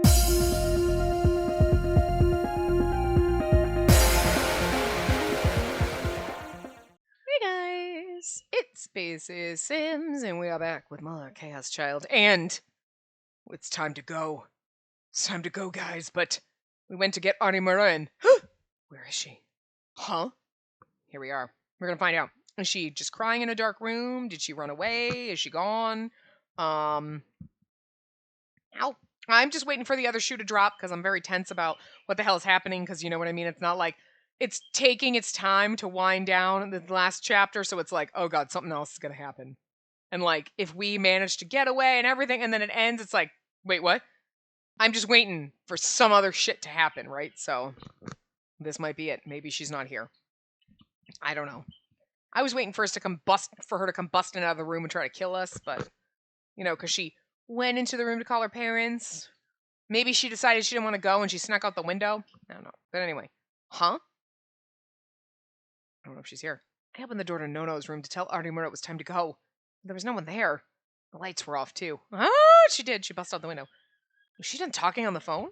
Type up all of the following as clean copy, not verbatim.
Hey guys, it's Spacey Sims, and we are back with more Chaos Child, and it's time to go. It's time to go, guys, but we went to get Artimura, and where is she? Huh? Here we are. We're gonna find out. Is she just crying in a dark room? Did she run away? Is she gone? Ow. I'm just waiting for the other shoe to drop because I'm very tense about what the hell is happening, because you know what I mean? It's not like it's taking its time to wind down the last chapter, so it's like, oh god, something else is gonna happen. And like, if we manage to get away and everything, and then it ends, it's like, wait, what? I'm just waiting for some other shit to happen, right? So this might be it. Maybe she's not here. I don't know. I was waiting for her to come busting out of the room and try to kill us, but you know, because she went into the room to call her parents. Maybe she decided she didn't want to go and she snuck out the window. I don't know. But anyway. Huh? I don't know if she's here. I opened the door to Nono's room to tell Artimura it was time to go. There was no one there. The lights were off, too. Oh, she did. She busted out the window. Was she done talking on the phone?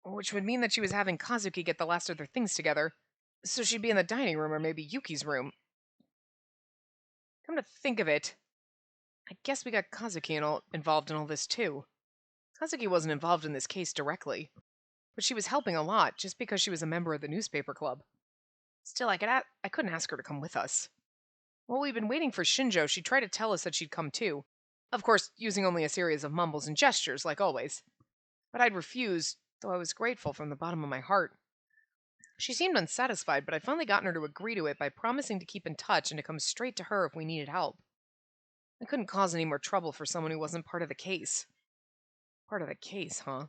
Which would mean that she was having Kazuki get the last of their things together. So she'd be in the dining room or maybe Yuki's room. Come to think of it, I guess we got Kazuki involved in all this, too. Kazuki wasn't involved in this case directly, but she was helping a lot just because she was a member of the newspaper club. Still, I couldn't ask her to come with us. While we'd been waiting for Shinjo, she tried to tell us that she'd come too. Of course, using only a series of mumbles and gestures, like always. But I'd refused, though I was grateful from the bottom of my heart. She seemed unsatisfied, but I'd finally gotten her to agree to it by promising to keep in touch and to come straight to her if we needed help. I couldn't cause any more trouble for someone who wasn't part of the case. Part of the case, huh?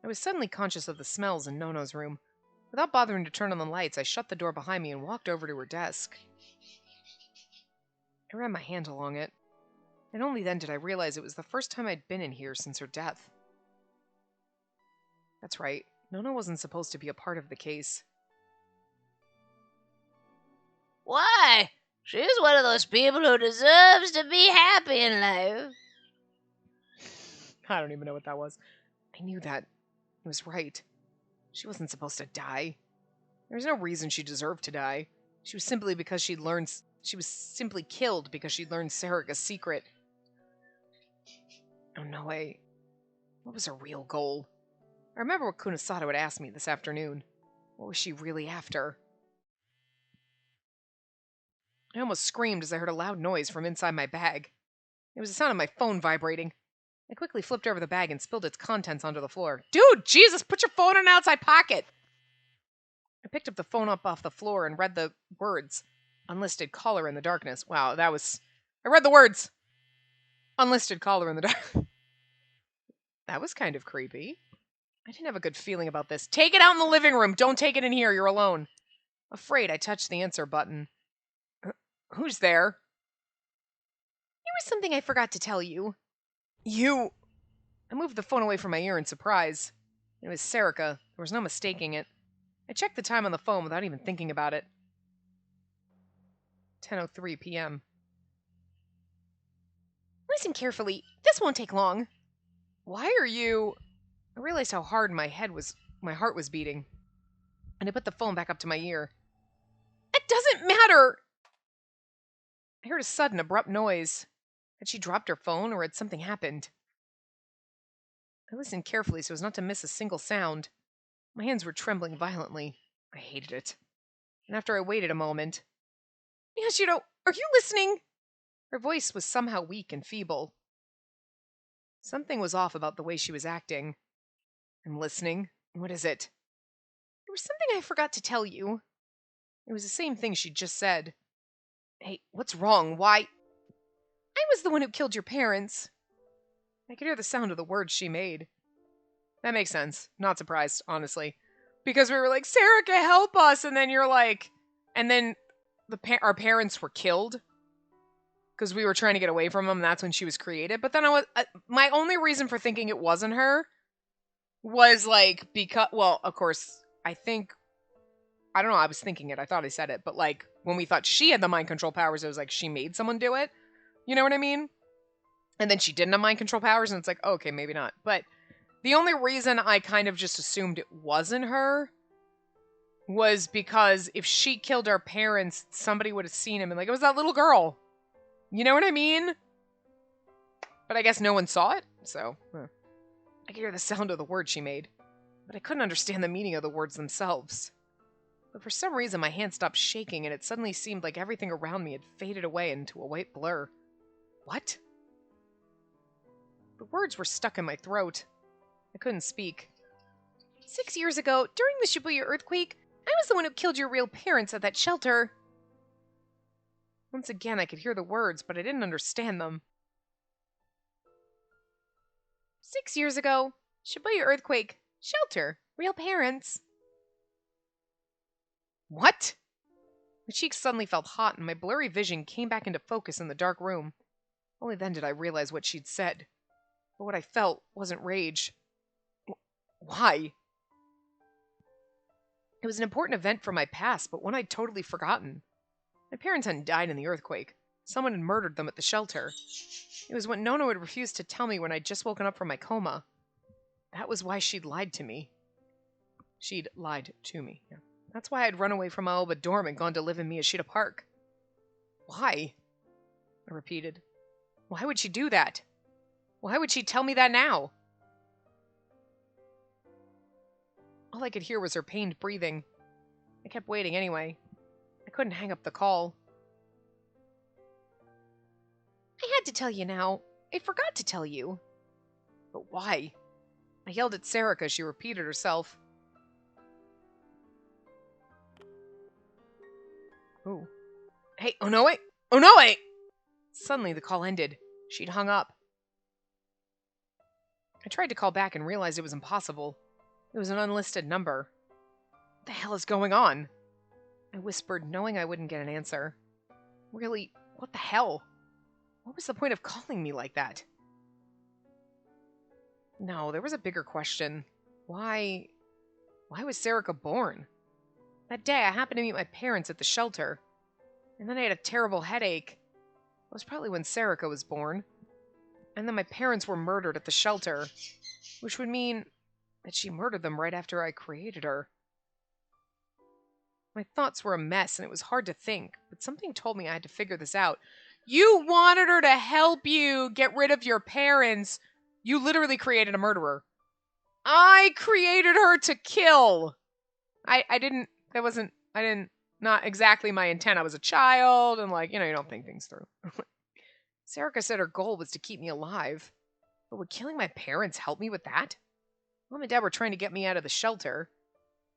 I was suddenly conscious of the smells in Nono's room. Without bothering to turn on the lights, I shut the door behind me and walked over to her desk. I ran my hand along it, and only then did I realize it was the first time I'd been in here since her death. That's right, Nono wasn't supposed to be a part of the case. Why? She's one of those people who deserves to be happy in life. I don't even know what that was. I knew that. It was right. She wasn't supposed to die. There was no reason she deserved to die. She was simply killed because she'd learned Sarika's secret. Oh, no way. What was her real goal? I remember what Kunasato had asked me this afternoon. What was she really after? I almost screamed as I heard a loud noise from inside my bag. It was the sound of my phone vibrating. I quickly flipped over the bag and spilled its contents onto the floor. Dude, Jesus, put your phone in an outside pocket! I picked up the phone off the floor and read the words. Unlisted caller in the darkness. Wow, I read the words! Unlisted caller in the dark. That was kind of creepy. I didn't have a good feeling about this. Take it out in the living room! Don't take it in here, you're alone. Afraid, I touched the answer button. Who's there? There was something I forgot to tell you. You... I moved the phone away from my ear in surprise. It was Sarika. There was no mistaking it. I checked the time on the phone without even thinking about it. 10:03 p.m. Listen carefully. This won't take long. Why are you... I realized how hard my heart was beating, and I put the phone back up to my ear. It doesn't matter! I heard a sudden, abrupt noise. Had she dropped her phone, or had something happened? I listened carefully so as not to miss a single sound. My hands were trembling violently. I hated it. And after I waited a moment... Miyashiro, are you listening? Her voice was somehow weak and feeble. Something was off about the way she was acting. I'm listening. What is it? There was something I forgot to tell you. It was the same thing she'd just said. Hey, what's wrong? Why? I was the one who killed your parents. I could hear the sound of the words she made. That makes sense. Not surprised, honestly. Because we were like, Sarika, help us! And then you're like... And then our parents were killed. Because we were trying to get away from them, and that's when she was created. But then my only reason for thinking it wasn't her was like, because... Well, of course, I don't know, I was thinking it. I thought I said it. But like, when we thought she had the mind control powers, it was like she made someone do it. You know what I mean? And then she didn't have mind control powers, and it's like, oh, okay, maybe not. But the only reason I kind of just assumed it wasn't her was because if she killed our parents, somebody would have seen him and like, it was that little girl. You know what I mean? But I guess no one saw it, so I could hear the sound of the words she made, but I couldn't understand the meaning of the words themselves. But for some reason, my hand stopped shaking, and it suddenly seemed like everything around me had faded away into a white blur. What? The words were stuck in my throat. I couldn't speak. 6 years ago, during the Shibuya earthquake, I was the one who killed your real parents at that shelter. Once again, I could hear the words, but I didn't understand them. 6 years ago, Shibuya earthquake, shelter, real parents. What? My cheeks suddenly felt hot, and my blurry vision came back into focus in the dark room. Only then did I realize what she'd said. But what I felt wasn't rage. Why? It was an important event from my past, but one I'd totally forgotten. My parents hadn't died in the earthquake. Someone had murdered them at the shelter. It was what Nono had refused to tell me when I'd just woken up from my coma. That was why she'd lied to me. She'd lied to me, yeah. That's why I'd run away from Aoba dorm and gone to live in Miyashita Park. Why? I repeated. Why would she do that? Why would she tell me that now? All I could hear was her pained breathing. I kept waiting anyway. I couldn't hang up the call. I had to tell you now. I forgot to tell you. But why? I yelled at Sarika as she repeated herself. Ooh. Hey, oh no, wait! Oh no, wait! Suddenly the call ended. She'd hung up. I tried to call back and realized it was impossible. It was an unlisted number. What the hell is going on? I whispered, knowing I wouldn't get an answer. Really, what the hell? What was the point of calling me like that? No, there was a bigger question. Why was Sarika born? That day, I happened to meet my parents at the shelter. And then I had a terrible headache. It was probably when Sarika was born. And then my parents were murdered at the shelter. Which would mean that she murdered them right after I created her. My thoughts were a mess, and it was hard to think, but something told me I had to figure this out. You wanted her to help you get rid of your parents. You literally created a murderer. I created her to kill. Not exactly my intent. I was a child, and you don't think things through. Sarika said her goal was to keep me alive. But would killing my parents help me with that? Mom and Dad were trying to get me out of the shelter.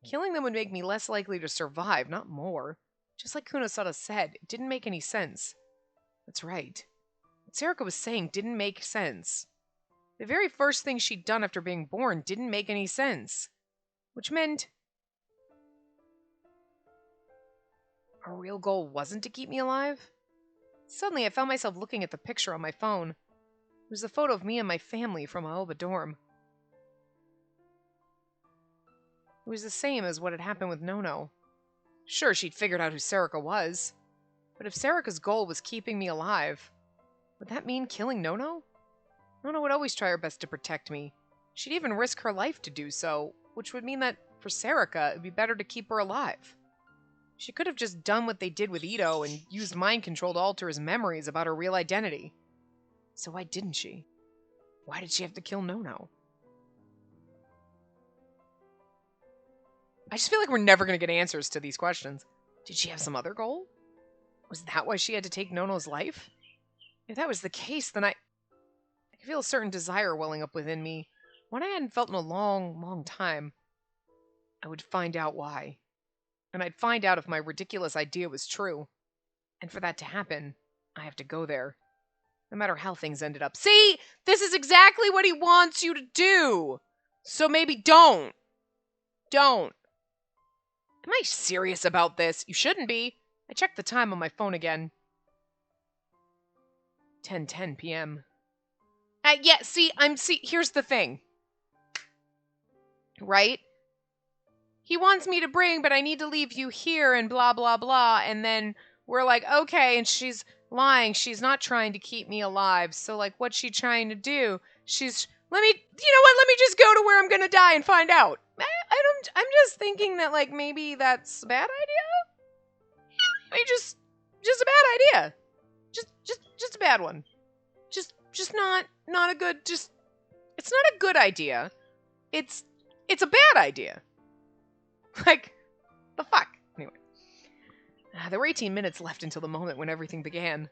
Killing them would make me less likely to survive, not more. Just like Kunosada said, it didn't make any sense. That's right. What Sarika was saying didn't make sense. The very first thing she'd done after being born didn't make any sense. Which meant her real goal wasn't to keep me alive? Suddenly, I found myself looking at the picture on my phone. It was a photo of me and my family from Aoba dorm. It was the same as what had happened with Nono. Sure, she'd figured out who Sarika was. But if Sarika's goal was keeping me alive, would that mean killing Nono? Nono would always try her best to protect me. She'd even risk her life to do so, which would mean that, for Sarika, it'd be better to keep her alive. She could have just done what they did with Ito and used mind control to alter his memories about her real identity. So why didn't she? Why did she have to kill Nono? I just feel like we're never going to get answers to these questions. Did she have some other goal? Was that why she had to take Nono's life? If that was the case, then I could feel a certain desire welling up within me, one I hadn't felt in a long, long time. I would find out why. And I'd find out if my ridiculous idea was true. And for that to happen, I have to go there. No matter how things ended up. See? This is exactly what he wants you to do! So maybe don't. Don't. Am I serious about this? You shouldn't be. I checked the time on my phone again. 10:10 p.m. Yeah, see, here's the thing. Right? He wants me to bring, but I need to leave you here and blah, blah, blah. And then we're like, okay. And she's lying. She's not trying to keep me alive. So, like, what's she trying to do? Let me, you know what? Let me just go to where I'm gonna die and find out. I'm just thinking that, like, maybe that's a bad idea. I mean, just a bad idea. Just a bad one. Just not a good. It's not a good idea. It's a bad idea. Like, the fuck. Anyway, there were 18 minutes left until the moment when everything began.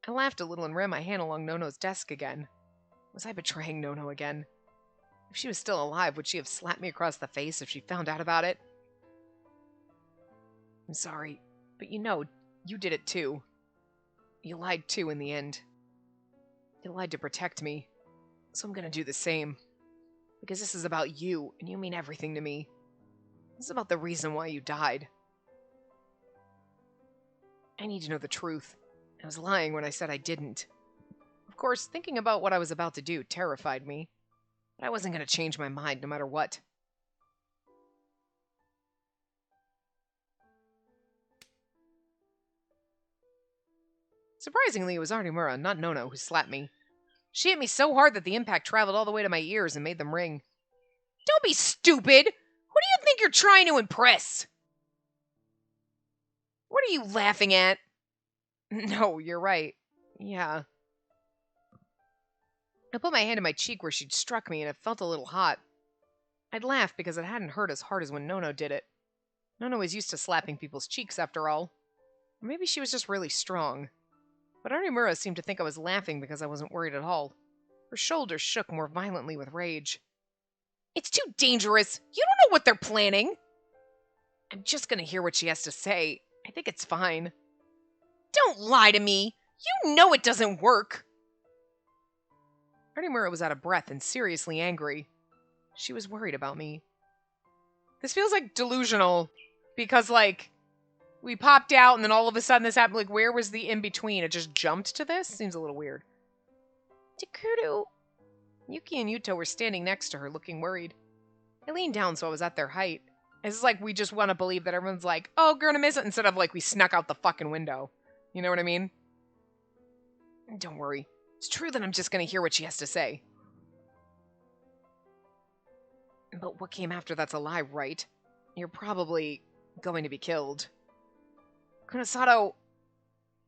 I laughed a little and ran my hand along Nono's desk again. Was I betraying Nono again? If she was still alive, would she have slapped me across the face if she found out about it? I'm sorry, but you did it too. You lied too in the end. You lied to protect me. So I'm gonna do the same. Because this is about you, and you mean everything to me. This is about the reason why you died. I need to know the truth. I was lying when I said I didn't. Of course, thinking about what I was about to do terrified me. But I wasn't going to change my mind no matter what. Surprisingly, it was Artemura, not Nono, who slapped me. She hit me so hard that the impact traveled all the way to my ears and made them ring. Don't be stupid! Who do you think you're trying to impress? What are you laughing at? No, you're right. Yeah. I put my hand in my cheek where she'd struck me, and it felt a little hot. I'd laughed because it hadn't hurt as hard as when Nono did it. Nono was used to slapping people's cheeks, after all. Or maybe she was just really strong. But Artemura seemed to think I was laughing because I wasn't worried at all. Her shoulders shook more violently with rage. It's too dangerous! You don't know what they're planning! I'm just gonna hear what she has to say. I think it's fine. Don't lie to me! You know it doesn't work! Artemura was out of breath and seriously angry. She was worried about me. This feels like delusional, because, like, we popped out and then all of a sudden this happened. Like, where was the in-between? It just jumped to this? Seems a little weird. Takuru. Yuki and Yuto were standing next to her, looking worried. I leaned down so I was at their height. It's like we just want to believe that everyone's like, oh, gonna miss it, instead of like we snuck out the fucking window. You know what I mean? Don't worry. It's true that I'm just gonna hear what she has to say. But what came after that's a lie, right? You're probably going to be killed. Kunosato...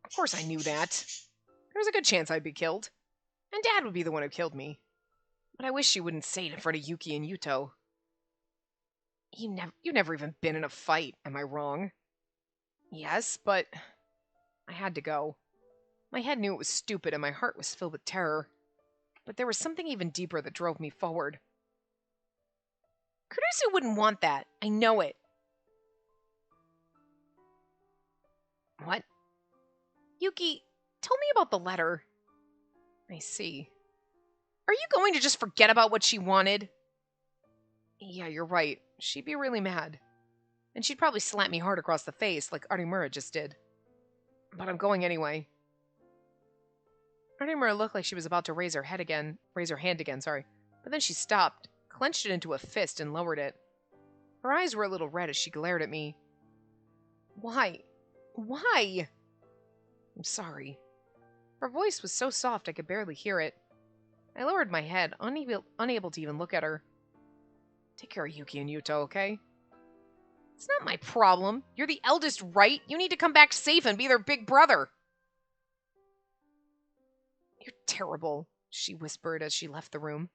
Of course I knew that. There was a good chance I'd be killed. And Dad would be the one who killed me. But I wish she wouldn't say it in front of Yuki and Yuto. You've never even been in a fight, am I wrong? Yes, but... I had to go. My head knew it was stupid and my heart was filled with terror. But there was something even deeper that drove me forward. Kurusu wouldn't want that. I know it. What? Yuki, tell me about the letter. I see. Are you going to just forget about what she wanted? Yeah, you're right. She'd be really mad. And she'd probably slap me hard across the face like Artemura just did. But I'm going anyway. Artemura looked like she was about to raise her hand again, but then she stopped, clenched it into a fist, and lowered it. Her eyes were a little red as she glared at me. Why? Why? I'm sorry. Her voice was so soft I could barely hear it. I lowered my head, unable to even look at her. Take care of Yuki and Yuto, okay? It's not my problem. You're the eldest, right? You need to come back safe and be their big brother. You're terrible, she whispered as she left the room.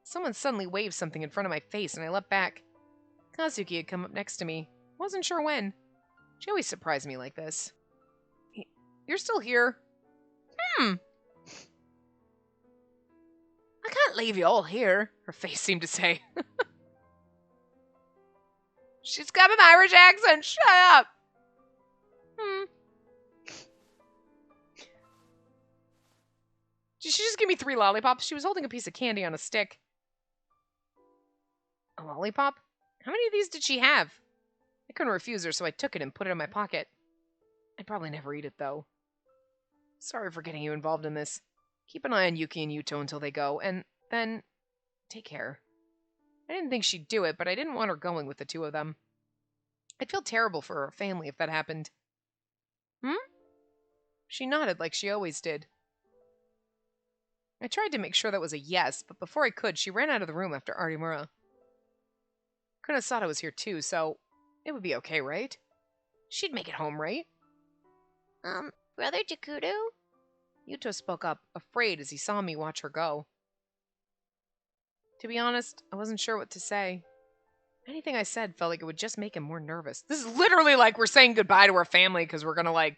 Someone suddenly waved something in front of my face, and I leapt back. Kazuki had come up next to me. Wasn't sure when. She always surprised me like this. You're still here? I can't leave you all here, her face seemed to say. She's got an Irish accent, shut up! Did she just give me 3 lollipops? She was holding a piece of candy on a stick. A lollipop? How many of these did she have? I couldn't refuse her, so I took it and put it in my pocket. I'd probably never eat it, though. Sorry for getting you involved in this. Keep an eye on Yuki and Yuto until they go, and then... take care. I didn't think she'd do it, but I didn't want her going with the two of them. I'd feel terrible for her family if that happened. Hmm? She nodded like she always did. I tried to make sure that was a yes, but before I could, she ran out of the room after Artimura. Kunosada was here too, so it would be okay, right? She'd make it home, right? Brother Takudo? Yuto spoke up, afraid as he saw me watch her go. To be honest, I wasn't sure what to say. Anything I said felt like it would just make him more nervous. This is literally like we're saying goodbye to our family because we're gonna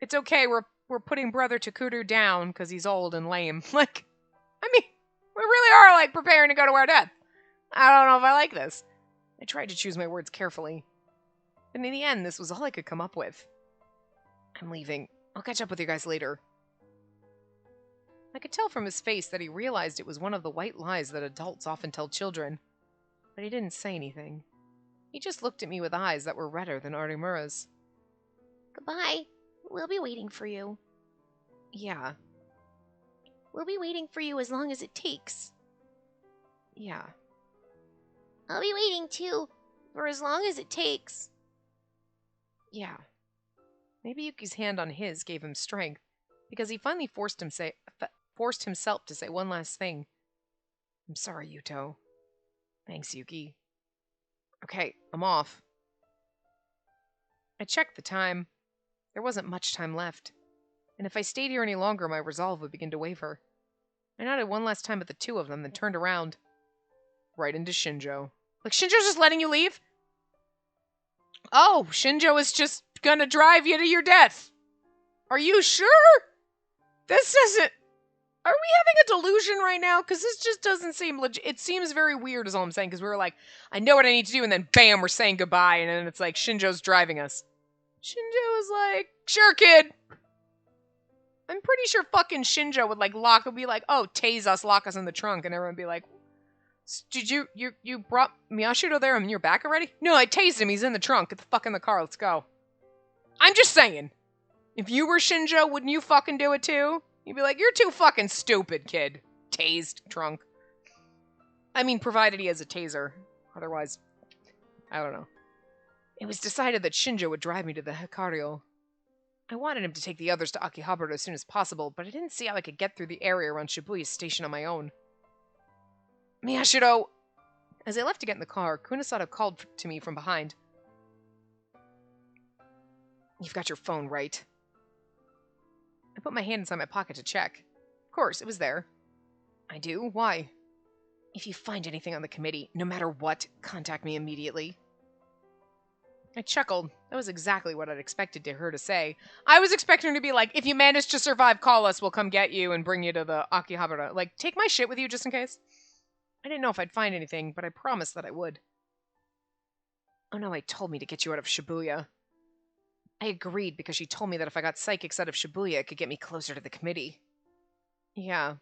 it's okay, we're putting Brother Takudo down because he's old and lame. We really are preparing to go to our death. I don't know if I like this. I tried to choose my words carefully. And in the end, this was all I could come up with. I'm leaving. I'll catch up with you guys later. I could tell from his face that he realized it was one of the white lies that adults often tell children. But he didn't say anything. He just looked at me with eyes that were redder than Artimura's. Goodbye. We'll be waiting for you. Yeah. We'll be waiting for you as long as it takes. Yeah. I'll be waiting too, for as long as it takes. Yeah. Maybe Yuki's hand on his gave him strength, because he finally forced himself to say one last thing. I'm sorry, Yuto. Thanks, Yuki. Okay, I'm off. I checked the time. There wasn't much time left, and if I stayed here any longer, my resolve would begin to waver. I nodded one last time at the two of them, then turned around. Right into Shinjo. Shinjo's just letting you leave? Oh, Shinjo is just gonna drive you to your death. Are you sure? This doesn't... Are we having a delusion right now? Because this just doesn't seem legit. It seems very weird is all I'm saying, because we were like, I know what I need to do, and then bam, we're saying goodbye, and then it's like, Shinjo's driving us. Shinjo was like, sure, kid. I'm pretty sure fucking Shinjo would be like, oh, tase us, lock us in the trunk, and everyone would be like, did you brought Miyashiro there and you're back already? No, I tased him, he's in the trunk. Get the fuck in the car, let's go. I'm just saying. If you were Shinjo, wouldn't you fucking do it too? You'd be like, you're too fucking stupid, kid. Tased, trunk. I mean, provided he has a taser. Otherwise, I don't know. It was decided that Shinjo would drive me to the Hikario. I wanted him to take the others to Akihabara as soon as possible, but I didn't see how I could get through the area around Shibuya Station on my own. Miyashiro! As I left to get in the car, Kunosada called to me from behind. You've got your phone, right? I put my hand inside my pocket to check. Of course, it was there. I do? Why? If you find anything on the committee, no matter what, contact me immediately. I chuckled. That was exactly what I'd expected her to say. I was expecting her to be like, if you manage to survive, call us, we'll come get you and bring you to the Akihabara. Take my shit with you just in case. I didn't know if I'd find anything, but I promised that I would. Oh no, told me to get you out of Shibuya. I agreed because she told me that if I got psychics out of Shibuya, it could get me closer to the committee. Yeah.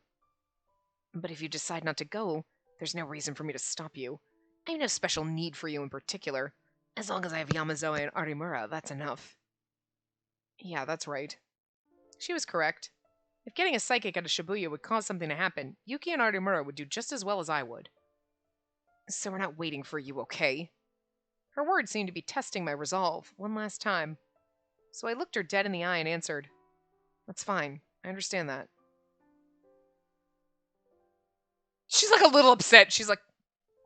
But if you decide not to go, there's no reason for me to stop you. I have no special need for you in particular. As long as I have Yamazoe and Artimura, that's enough. Yeah, that's right. She was correct. If getting a psychic out of Shibuya would cause something to happen, Yuki and Artimura would do just as well as I would. So we're not waiting for you, okay? Her words seemed to be testing my resolve, one last time. So I looked her dead in the eye and answered, That's fine. I understand that. She's a little upset. She's like,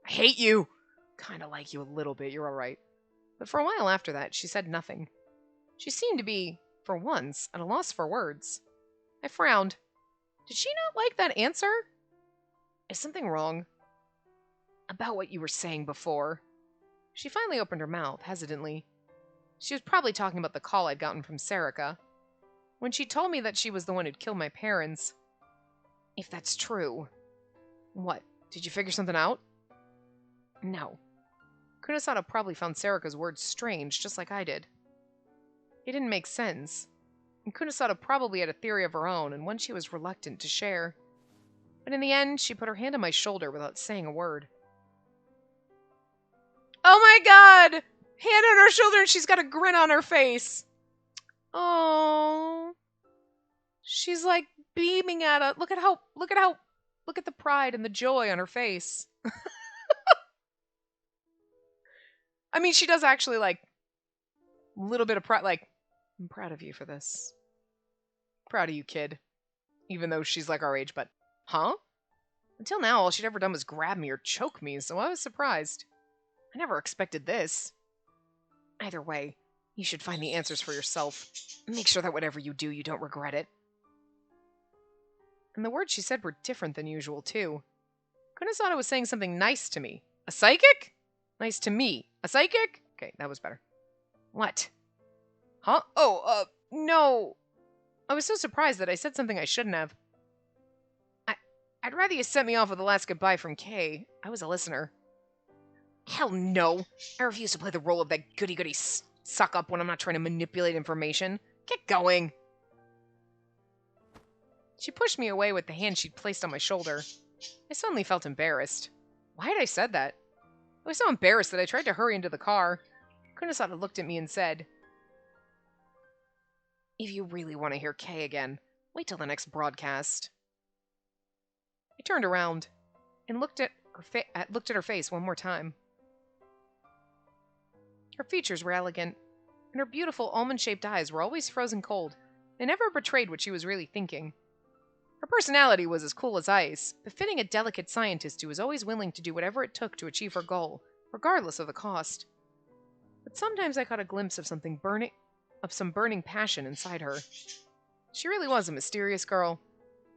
I hate you. Kinda like you a little bit, you're alright. But for a while after that, she said nothing. She seemed to be, for once, at a loss for words. I frowned. Did she not like that answer? Is something wrong? About what you were saying before. She finally opened her mouth, hesitantly. She was probably talking about the call I'd gotten from Serica. When she told me that she was the one who'd killed my parents. If that's true. What? Did you figure something out? No. Kunosada probably found Serica's words strange, just like I did. It didn't make sense. And Kunosada probably had a theory of her own, and one she was reluctant to share. But in the end, she put her hand on my shoulder without saying a word. Oh my god! Hand on her shoulder and she's got a grin on her face. Oh. She's beaming at us. Look at the pride and the joy on her face. I mean, she does actually, like, a little bit of pride. Like, I'm proud of you for this. Proud of you, kid. Even though she's, like, our age, but... Huh? Until now, all she'd ever done was grab me or choke me, so I was surprised. I never expected this. Either way, you should find the answers for yourself. Make sure that whatever you do, you don't regret it. And the words she said were different than usual, too. Kunisada was saying something nice to me. A psychic? Nice to me. A psychic? Okay, that was better. What? Huh? Oh, no. I was so surprised that I said something I shouldn't have. I'd rather you sent me off with a last goodbye from Kay. I was a listener. Hell no. I refuse to play the role of that goody-goody suck-up when I'm not trying to manipulate information. Get going. She pushed me away with the hand she'd placed on my shoulder. I suddenly felt embarrassed. Why had I said that? I was so embarrassed that I tried to hurry into the car. Kunisada looked at me and said, "If you really want to hear Kay again, wait till the next broadcast." I turned around and looked at her face one more time. Her features were elegant, and her beautiful almond-shaped eyes were always frozen cold. They never betrayed what she was really thinking. Her personality was as cool as ice, befitting a delicate scientist who was always willing to do whatever it took to achieve her goal, regardless of the cost. But sometimes I caught a glimpse of some burning passion inside her. She really was a mysterious girl.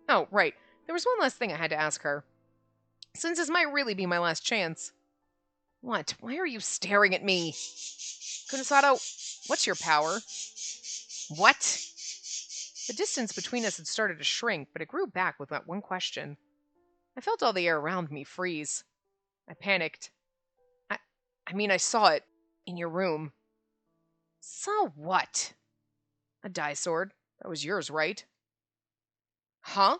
Oh, right. There was one last thing I had to ask her. Since this might really be my last chance. What? Why are you staring at me? Kunisado, what's your power? What? The distance between us had started to shrink, but it grew back with that one question. I felt all the air around me freeze. I panicked. I saw it. In your room. Saw what? A dye sword. That was yours, right? Huh?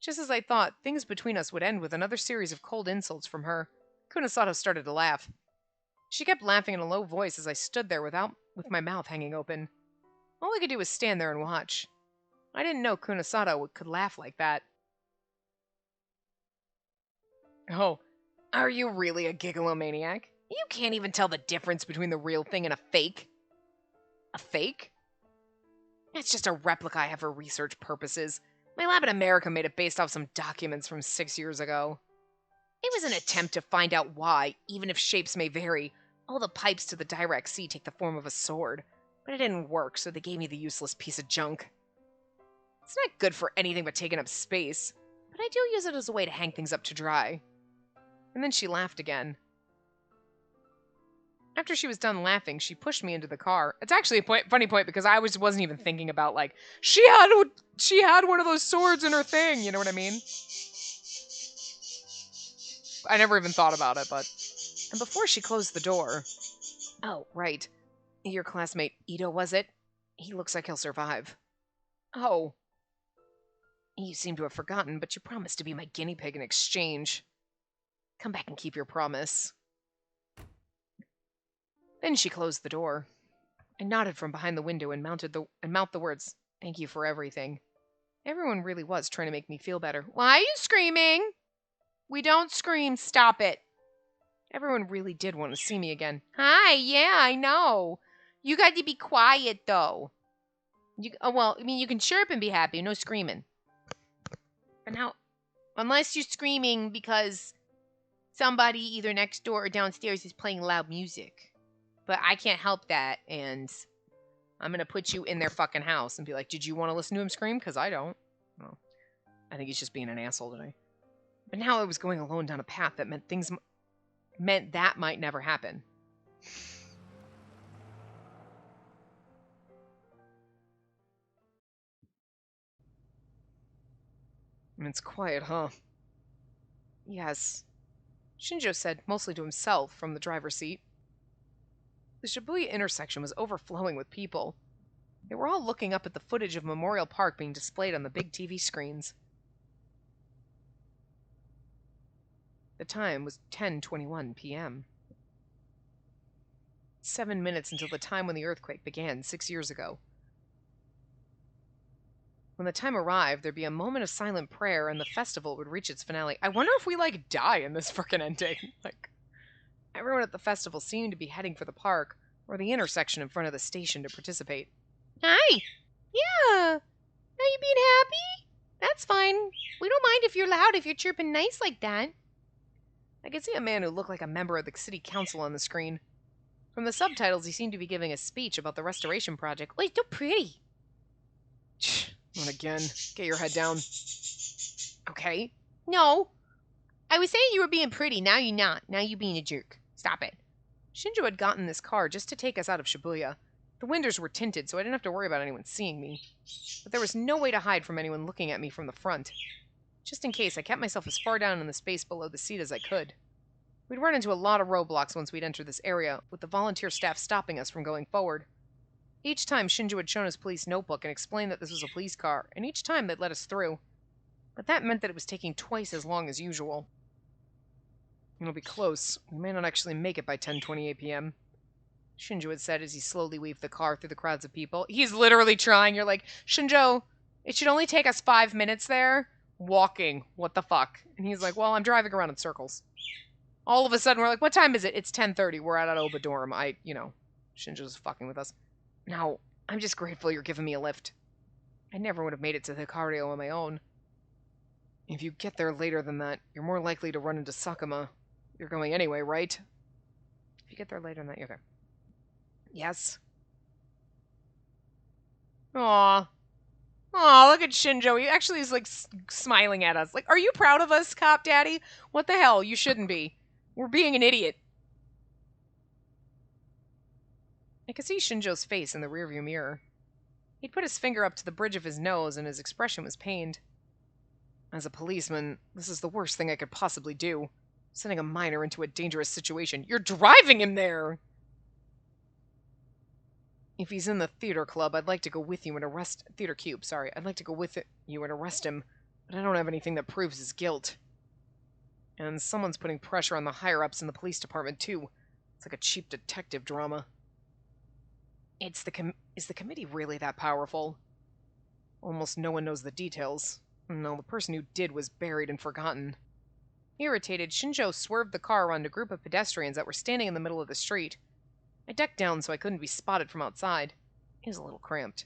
Just as I thought, things between us would end with another series of cold insults from her. Kunisado started to laugh. She kept laughing in a low voice as I stood there with my mouth hanging open. All I could do was stand there and watch. I didn't know Kunisado could laugh like that. Oh, are you really a gigalomaniac? You can't even tell the difference between the real thing and a fake. A fake? It's just a replica I have for research purposes. My lab in America made it based off some documents from 6 years ago. It was an attempt to find out why, even if shapes may vary, all the pipes to the direct sea take the form of a sword. But it didn't work, so they gave me the useless piece of junk. It's not good for anything but taking up space, but I do use it as a way to hang things up to dry. And then she laughed again. After she was done laughing, she pushed me into the car. It's actually a funny point because I wasn't even thinking about, like, she had one of those swords in her thing, you know what I mean? I never even thought about it, but... And before she closed the door... Oh, right. Your classmate, Ito, was it? He looks like he'll survive. Oh. You seem to have forgotten, but you promised to be my guinea pig in exchange. Come back and keep your promise. Then she closed the door. I nodded from behind the window and mouthed the words, "Thank you for everything." Everyone really was trying to make me feel better. Why are you screaming? We don't scream. Stop it. Everyone really did want to see me again. Hi, yeah, I know. You got to be quiet, though. You can chirp and be happy. No screaming. But now, unless you're screaming because somebody either next door or downstairs is playing loud music. But I can't help that, and I'm going to put you in their fucking house and be like, did you want to listen to him scream? Because I don't. Well, I think he's just being an asshole today. But now I was going alone down a path that meant that might never happen. And it's quiet, huh? Yes. Shinjo said, mostly to himself, from the driver's seat. The Shibuya intersection was overflowing with people. They were all looking up at the footage of Memorial Park being displayed on the big TV screens. The time was 10:21 p.m. 7 minutes until the time when the earthquake began 6 years ago. When the time arrived, there'd be a moment of silent prayer and the festival would reach its finale. I wonder if we, like, die in this frickin' ending. Like, everyone at the festival seemed to be heading for the park or the intersection in front of the station to participate. Hi! Yeah! Are you being happy? That's fine. We don't mind if you're loud if you're chirping nice like that. I could see a man who looked like a member of the city council on the screen. From the subtitles, he seemed to be giving a speech about the restoration project. Oh, he's so pretty. Not again. Get your head down. Okay. No. I was saying you were being pretty. Now you're not. Now you're being a jerk. Stop it. Shinjo had gotten this car just to take us out of Shibuya. The windows were tinted, so I didn't have to worry about anyone seeing me. But there was no way to hide from anyone looking at me from the front. Just in case, I kept myself as far down in the space below the seat as I could. We'd run into a lot of roadblocks once we'd entered this area, with the volunteer staff stopping us from going forward. Each time, Shinjo had shown his police notebook and explained that this was a police car, and each time they'd let us through. But that meant that it was taking twice as long as usual. It'll be close. We may not actually make it by 10:28 p.m. Shinjo had said as he slowly weaved the car through the crowds of people. He's literally trying. You're like, Shinjo, it should only take us 5 minutes there. Walking. What the fuck? And he's like, well, I'm driving around in circles. All of a sudden, we're like, what time is it? It's 10:30. We're at Oba Dorm. Shinjo's fucking with us. Now, I'm just grateful you're giving me a lift. I never would have made it to the cardio on my own. If you get there later than that, you're more likely to run into Sakuma. You're going anyway, right? If you get there later than that, you're there. Yes. Aw. Aw, look at Shinjo. He actually is, like, smiling at us. Like, are you proud of us, Cop Daddy? What the hell? You shouldn't be. We're being an idiot. I could see Shinjo's face in the rearview mirror. He'd put his finger up to the bridge of his nose, and his expression was pained. As a policeman, this is the worst thing I could possibly do. Sending a minor into a dangerous situation. You're driving him there! If he's in the theater club, I'd like to go with you and arrest... Theater cube, sorry. I'd like to go with you and arrest him, but I don't have anything that proves his guilt. And someone's putting pressure on the higher-ups in the police department, too. It's like a cheap detective drama. Is the committee really that powerful? Almost no one knows the details. No, the person who did was buried and forgotten. Irritated, Shinjo swerved the car around a group of pedestrians that were standing in the middle of the street. I ducked down so I couldn't be spotted from outside. He was a little cramped.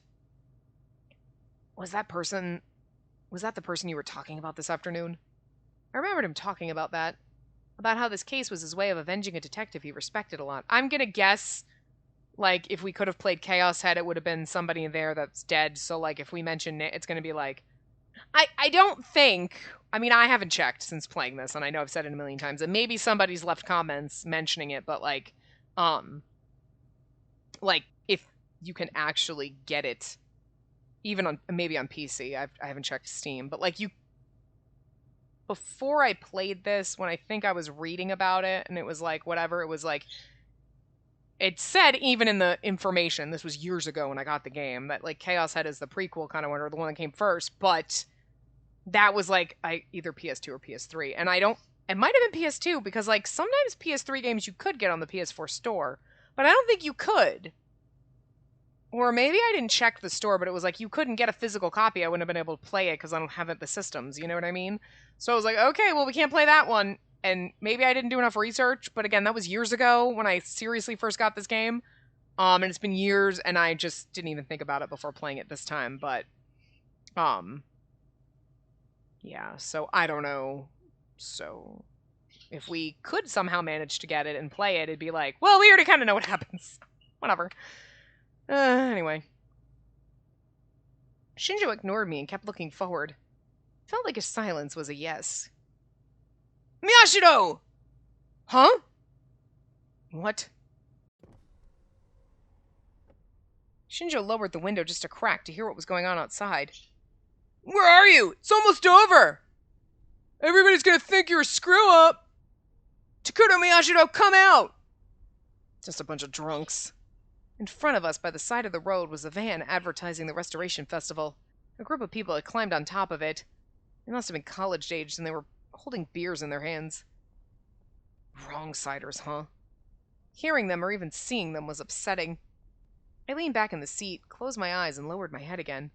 Was that the person you were talking about this afternoon? I remembered him talking about that. About how this case was his way of avenging a detective he respected a lot. I'm gonna guess, like, if we could have played Chaos Head, it would have been somebody there that's dead. So, like, if we mention it, it's gonna be like... I don't think... I mean, I haven't checked since playing this, and I know I've said it a million times, and maybe somebody's left comments mentioning it, but, like, if you can actually get it, even on, maybe on PC, I haven't checked Steam, but, like, before I played this, when I think I was reading about it, and it was, like, whatever, it was, like, it said even in the information, this was years ago when I got the game, that, like, Chaos Head is the prequel kind of one, or the one that came first, but that was, like, either PS2 or PS3, and it might have been PS2, because, like, sometimes PS3 games you could get on the PS4 store, but I don't think you could. Or maybe I didn't check the store, but it was like you couldn't get a physical copy. I wouldn't have been able to play it because I don't have it the systems. You know what I mean? So I was like, okay, well, we can't play that one. And maybe I didn't do enough research. But again, that was years ago when I seriously first got this game. And it's been years, and I just didn't even think about it before playing it this time. But, yeah, so I don't know. So if we could somehow manage to get it and play it, it'd be like, well, we already kind of know what happens. Whatever. Anyway. Shinjo ignored me and kept looking forward. Felt like his silence was a yes. Miyashiro! Huh? What? Shinjo lowered the window just a crack to hear what was going on outside. Where are you? It's almost over! Everybody's gonna think you're a screw-up! Takuto Miyashiro, come out! Just a bunch of drunks. In front of us, by the side of the road, was a van advertising the Restoration Festival. A group of people had climbed on top of it. They must have been college-aged, and they were holding beers in their hands. Wrong-siders, huh? Hearing them or even seeing them was upsetting. I leaned back in the seat, closed my eyes, and lowered my head again.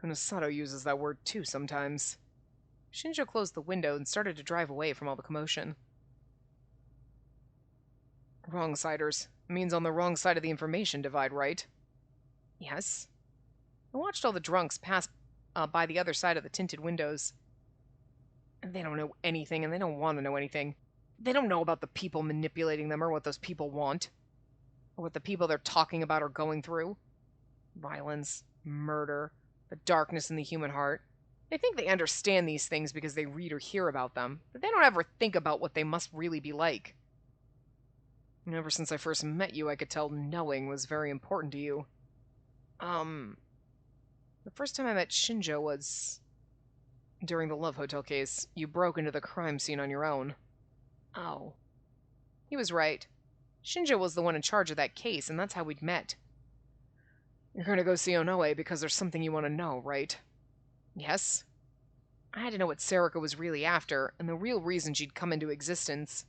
Kunosato uses that word too sometimes. Shinjo closed the window and started to drive away from all the commotion. Wrong-siders. Means on the wrong side of the information divide, right? Yes. I watched all the drunks pass by the other side of the tinted windows. And they don't know anything, and they don't want to know anything. They don't know about the people manipulating them or what those people want. Or what the people they're talking about are going through. Violence, murder, the darkness in the human heart. They think they understand these things because they read or hear about them, but they don't ever think about what they must really be like. And ever since I first met you, I could tell knowing was very important to you. The first time I met Shinjo was during the Love Hotel case. You broke into the crime scene on your own. Oh. He was right. Shinjo was the one in charge of that case, and that's how we'd met. You're gonna go see Onoe because there's something you want to know, right? Yes. I had to know what Sarika was really after, and the real reason she'd come into existence.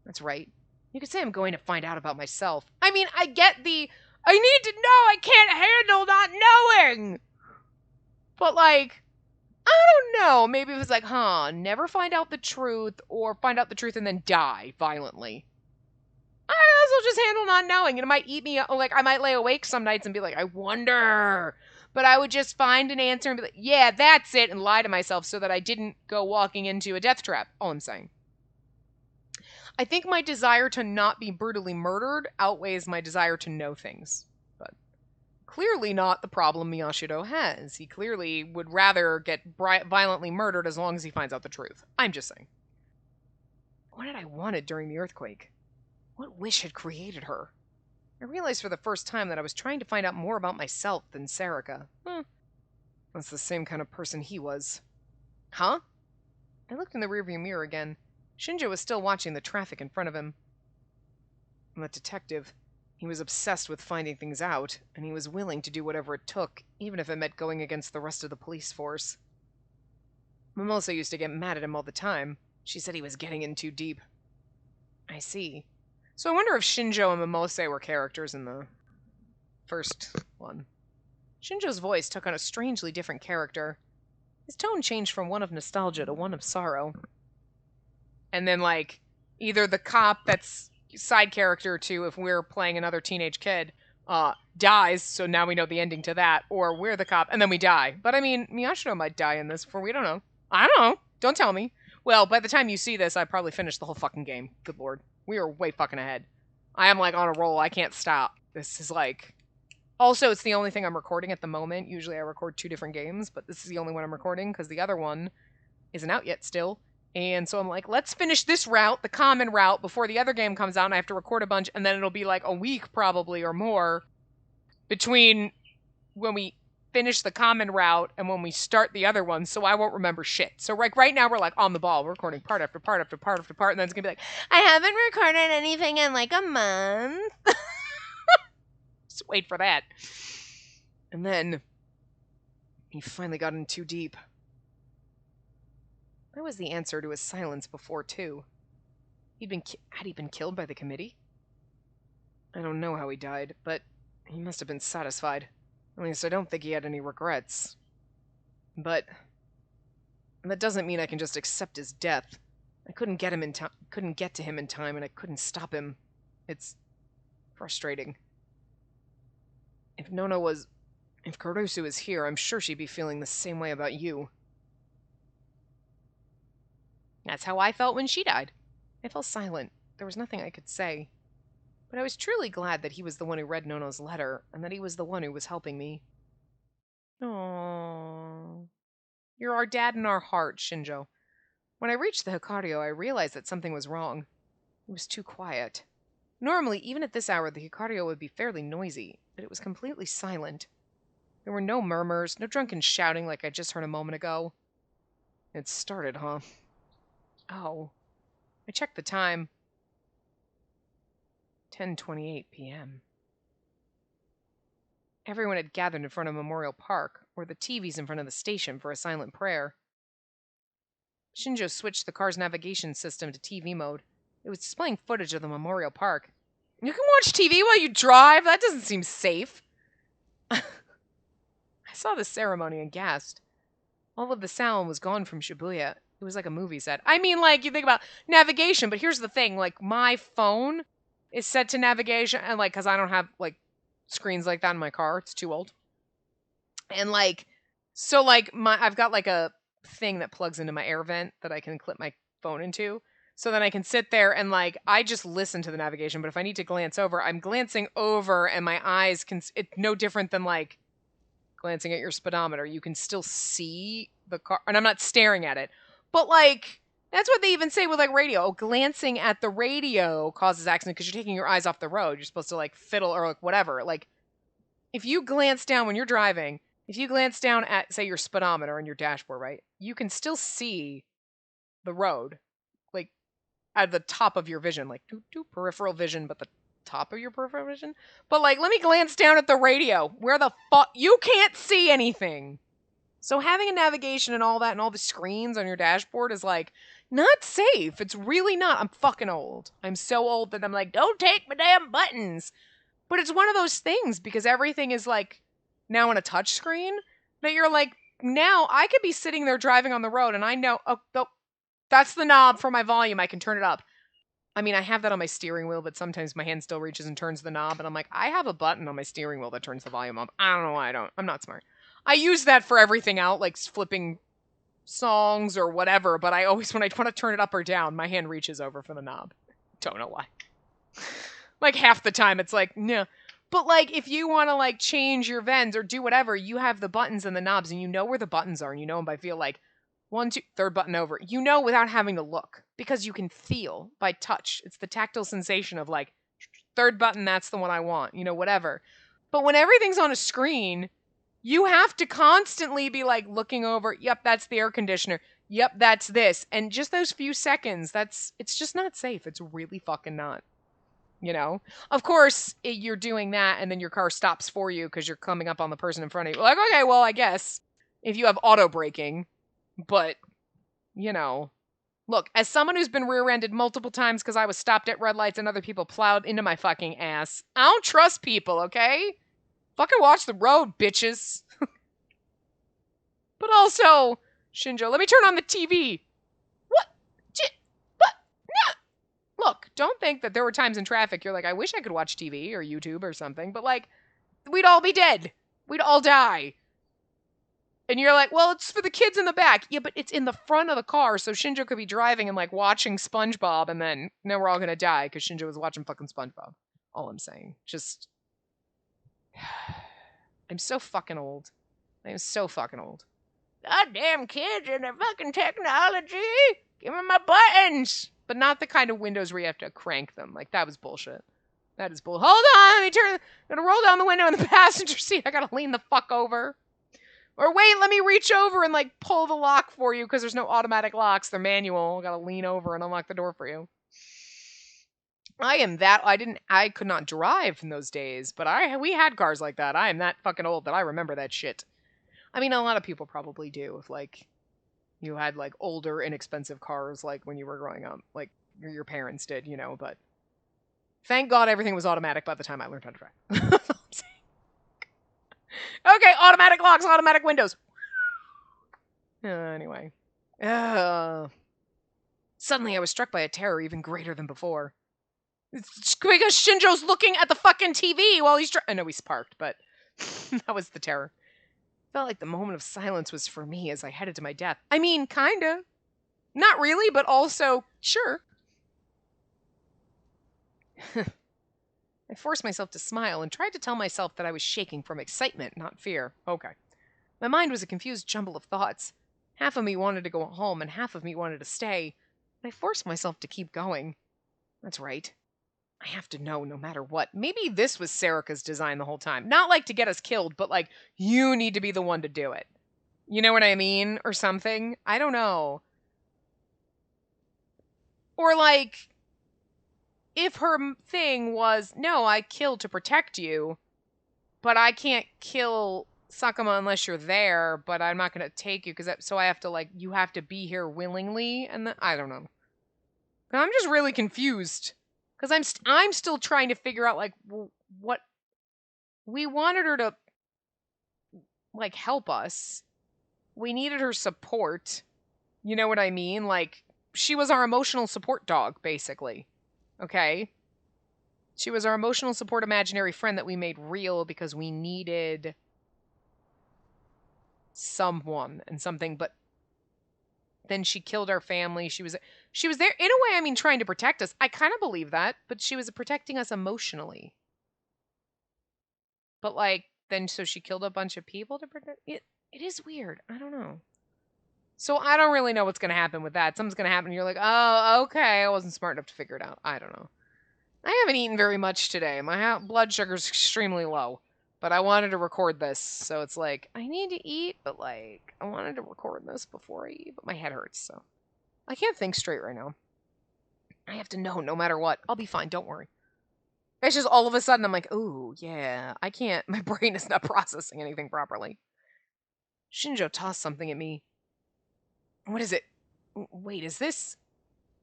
That's right. You could say I'm going to find out about myself. I mean, I get the, I need to know, I can't handle not knowing! But, like, I don't know. Maybe it was like, never find out the truth, or find out the truth and then die violently. I also just handle not knowing, and it might eat me up. Like, I might lay awake some nights and be like, I wonder. But I would just find an answer and be like, yeah, that's it, and lie to myself so that I didn't go walking into a death trap. All I'm saying. I think my desire to not be brutally murdered outweighs my desire to know things. But clearly not the problem Miyashiro has. He clearly would rather get violently murdered as long as he finds out the truth. I'm just saying. What had I wanted during the earthquake? What wish had created her? I realized for the first time that I was trying to find out more about myself than Sarika. That's the same kind of person he was. Huh? I looked in the rearview mirror again. Shinjo was still watching the traffic in front of him. That detective, he was obsessed with finding things out, and he was willing to do whatever it took, even if it meant going against the rest of the police force. Mimosa used to get mad at him all the time. She said he was getting in too deep. I see. So I wonder if Shinjo and Mimose were characters in the first one. Shinjo's voice took on a strangely different character. His tone changed from one of nostalgia to one of sorrow. And then, like, either the cop that's side character to if we're playing another teenage kid dies, so now we know the ending to that, or we're the cop and then we die. But I mean, Miyashiro might die in this, for we don't know. I don't know. Don't tell me. Well, by the time you see this, I probably finished the whole fucking game. Good lord. We are way fucking ahead. I am, like, on a roll. I can't stop. This is, like... Also, it's the only thing I'm recording at the moment. Usually I record 2 different games, but this is the only one I'm recording, because the other one isn't out yet still. And so I'm like, let's finish this route, the common route, before the other game comes out, and I have to record a bunch, and then it'll be, like, a week, probably, or more, between when we finish the common route and when we start the other one, so I won't remember shit. So right now we're like on the ball. We're recording part after part after part after part, and then it's gonna be like, I haven't recorded anything in like a month. Just wait for that. And then he finally got in too deep. That was the answer to his silence before too. Had he been killed by the committee? I don't know how he died, but he must have been satisfied. At least I don't think he had any regrets. But that doesn't mean I can just accept his death. I couldn't get to him in time, and I couldn't stop him. It's frustrating. If Kurusu is here, I'm sure she'd be feeling the same way about you. That's how I felt when she died. I fell silent. There was nothing I could say. But I was truly glad that he was the one who read Nono's letter, and that he was the one who was helping me. Aww. You're our dad in our heart, Shinjo. When I reached the Hikario, I realized that something was wrong. It was too quiet. Normally, even at this hour, the Hikario would be fairly noisy, but it was completely silent. There were no murmurs, no drunken shouting like I just heard a moment ago. It started, huh? Oh. I checked the time. 10:28 p.m. Everyone had gathered in front of Memorial Park, or the TVs in front of the station for a silent prayer. Shinjo switched the car's navigation system to TV mode. It was displaying footage of the Memorial Park. You can watch TV while you drive? That doesn't seem safe. I saw the ceremony and gasped. All of the sound was gone from Shibuya. It was like a movie set. I mean, like, you think about navigation, but here's the thing. Like, my phone is set to navigation, and, like, because I don't have, like, screens like that in my car. It's too old. And, like, so, like, I've got, like, a thing that plugs into my air vent that I can clip my phone into. So then I can sit there and, like, I just listen to the navigation. But if I need to glance over, I'm glancing over, and my eyes can, it's no different than, like, glancing at your speedometer. You can still see the car, and I'm not staring at it. But, like, that's what they even say with, like, radio. Oh, glancing at the radio causes accident because you're taking your eyes off the road. You're supposed to, like, fiddle or, like, whatever. Like, if you glance down when you're driving, if you glance down at, say, your speedometer and your dashboard, right, you can still see the road, like, at the top of your vision, like, peripheral vision, but the top of your peripheral vision. But, like, let me glance down at the radio. Where the fuck? You can't see anything. So having a navigation and all that and all the screens on your dashboard is, like, not safe. It's really not. I'm fucking old. I'm so old that I'm like, don't take my damn buttons. But it's one of those things because everything is, like, now on a touch screen that you're like, now I could be sitting there driving on the road and I know, oh, that's the knob for my volume. I can turn it up. I mean, I have that on my steering wheel, but sometimes my hand still reaches and turns the knob, and I'm like, I have a button on my steering wheel that turns the volume up. I don't know why I don't. I'm not smart. I use that for everything out, like flipping songs or whatever, but I always, when I want to turn it up or down, my hand reaches over for the knob. Don't know why. Like, half the time, it's like, no. But, like, if you want to, like, change your vents or do whatever, you have the buttons and the knobs, and you know where the buttons are, and you know them by feel, like, 1, 2, third button over. You know without having to look because you can feel by touch. It's the tactile sensation of, like, third button, that's the one I want, you know, whatever. But when everything's on a screen, you have to constantly be, like, looking over, yep, that's the air conditioner. Yep, that's this. And just those few seconds, it's just not safe. It's really fucking not. You know, of course, you're doing that and then your car stops for you because you're coming up on the person in front of you. Like, okay, well, I guess if you have auto braking, but, you know, look, as someone who's been rear-ended multiple times because I was stopped at red lights and other people plowed into my fucking ass, I don't trust people, okay? Fucking watch the road, bitches. But also, Shinjo, let me turn on the TV. What? What? No. Look, don't think that there were times in traffic you're like, I wish I could watch TV or YouTube or something, but, like, we'd all be dead. We'd all die. And you're like, well, it's for the kids in the back. Yeah, but it's in the front of the car, so Shinjo could be driving and, like, watching SpongeBob, and then now we're all gonna die because Shinjo was watching fucking SpongeBob. All I'm saying. Just... I'm so fucking old. I am so fucking old. Goddamn kids and their fucking technology! Give me my buttons! But not the kind of windows where you have to crank them. Like, that was bullshit. That is bull. Hold on, let me turn... I'm gonna roll down the window in the passenger seat. I gotta lean the fuck over. Or wait, let me reach over and, like, pull the lock for you because there's no automatic locks. They're manual. I gotta lean over and unlock the door for you. I could not drive in those days, but we had cars like that. I am that fucking old that I remember that shit. I mean, a lot of people probably do if, like, you had, like, older, inexpensive cars, like, when you were growing up. Like, your parents did, you know, but thank God everything was automatic by the time I learned how to drive. That's all I'm saying. Okay, automatic locks, automatic windows. Anyway. Suddenly I was struck by a terror even greater than before. It's because Shinjo's looking at the fucking TV while he's I know he's parked, but that was the terror. Felt like the moment of silence was for me as I headed to my death. I mean, kinda. Not really, but also, sure. I forced myself to smile and tried to tell myself that I was shaking from excitement, not fear. Okay. My mind was a confused jumble of thoughts. Half of me wanted to go home and half of me wanted to stay. I forced myself to keep going. That's right. I have to know no matter what. Maybe this was Serica's design the whole time. Not like to get us killed, but like, you need to be the one to do it. You know what I mean? Or something? I don't know. Or like, if her thing was, no, I killed to protect you, but I can't kill Sakuma unless you're there, but I'm not going to take you, so I have to, like, you have to be here willingly, and I don't know. I'm just really confused. Because I'm still trying to figure out, like, what... We wanted her to like, help us. We needed her support. You know what I mean? Like, she was our emotional support dog, basically. Okay? She was our emotional support imaginary friend that we made real because we needed someone and something, but then she killed our family. She was there in a way, I mean, trying to protect us. I kind of believe that, but she was protecting us emotionally. But like then so she killed a bunch of people to protect it. It is weird. I don't know. So I don't really know what's going to happen with that. Something's going to happen and you're like, "Oh, okay. I wasn't smart enough to figure it out." I don't know. I haven't eaten very much today. My blood sugar's extremely low. But I wanted to record this, so it's like I need to eat, but like I wanted to record this before I eat, but my head hurts, so I can't think straight right now. I have to know no matter what. I'll be fine, don't worry. It's just all of a sudden I'm like, "Oh, yeah, I can't. My brain is not processing anything properly." Shinjo tossed something at me. What is it? Wait, is this?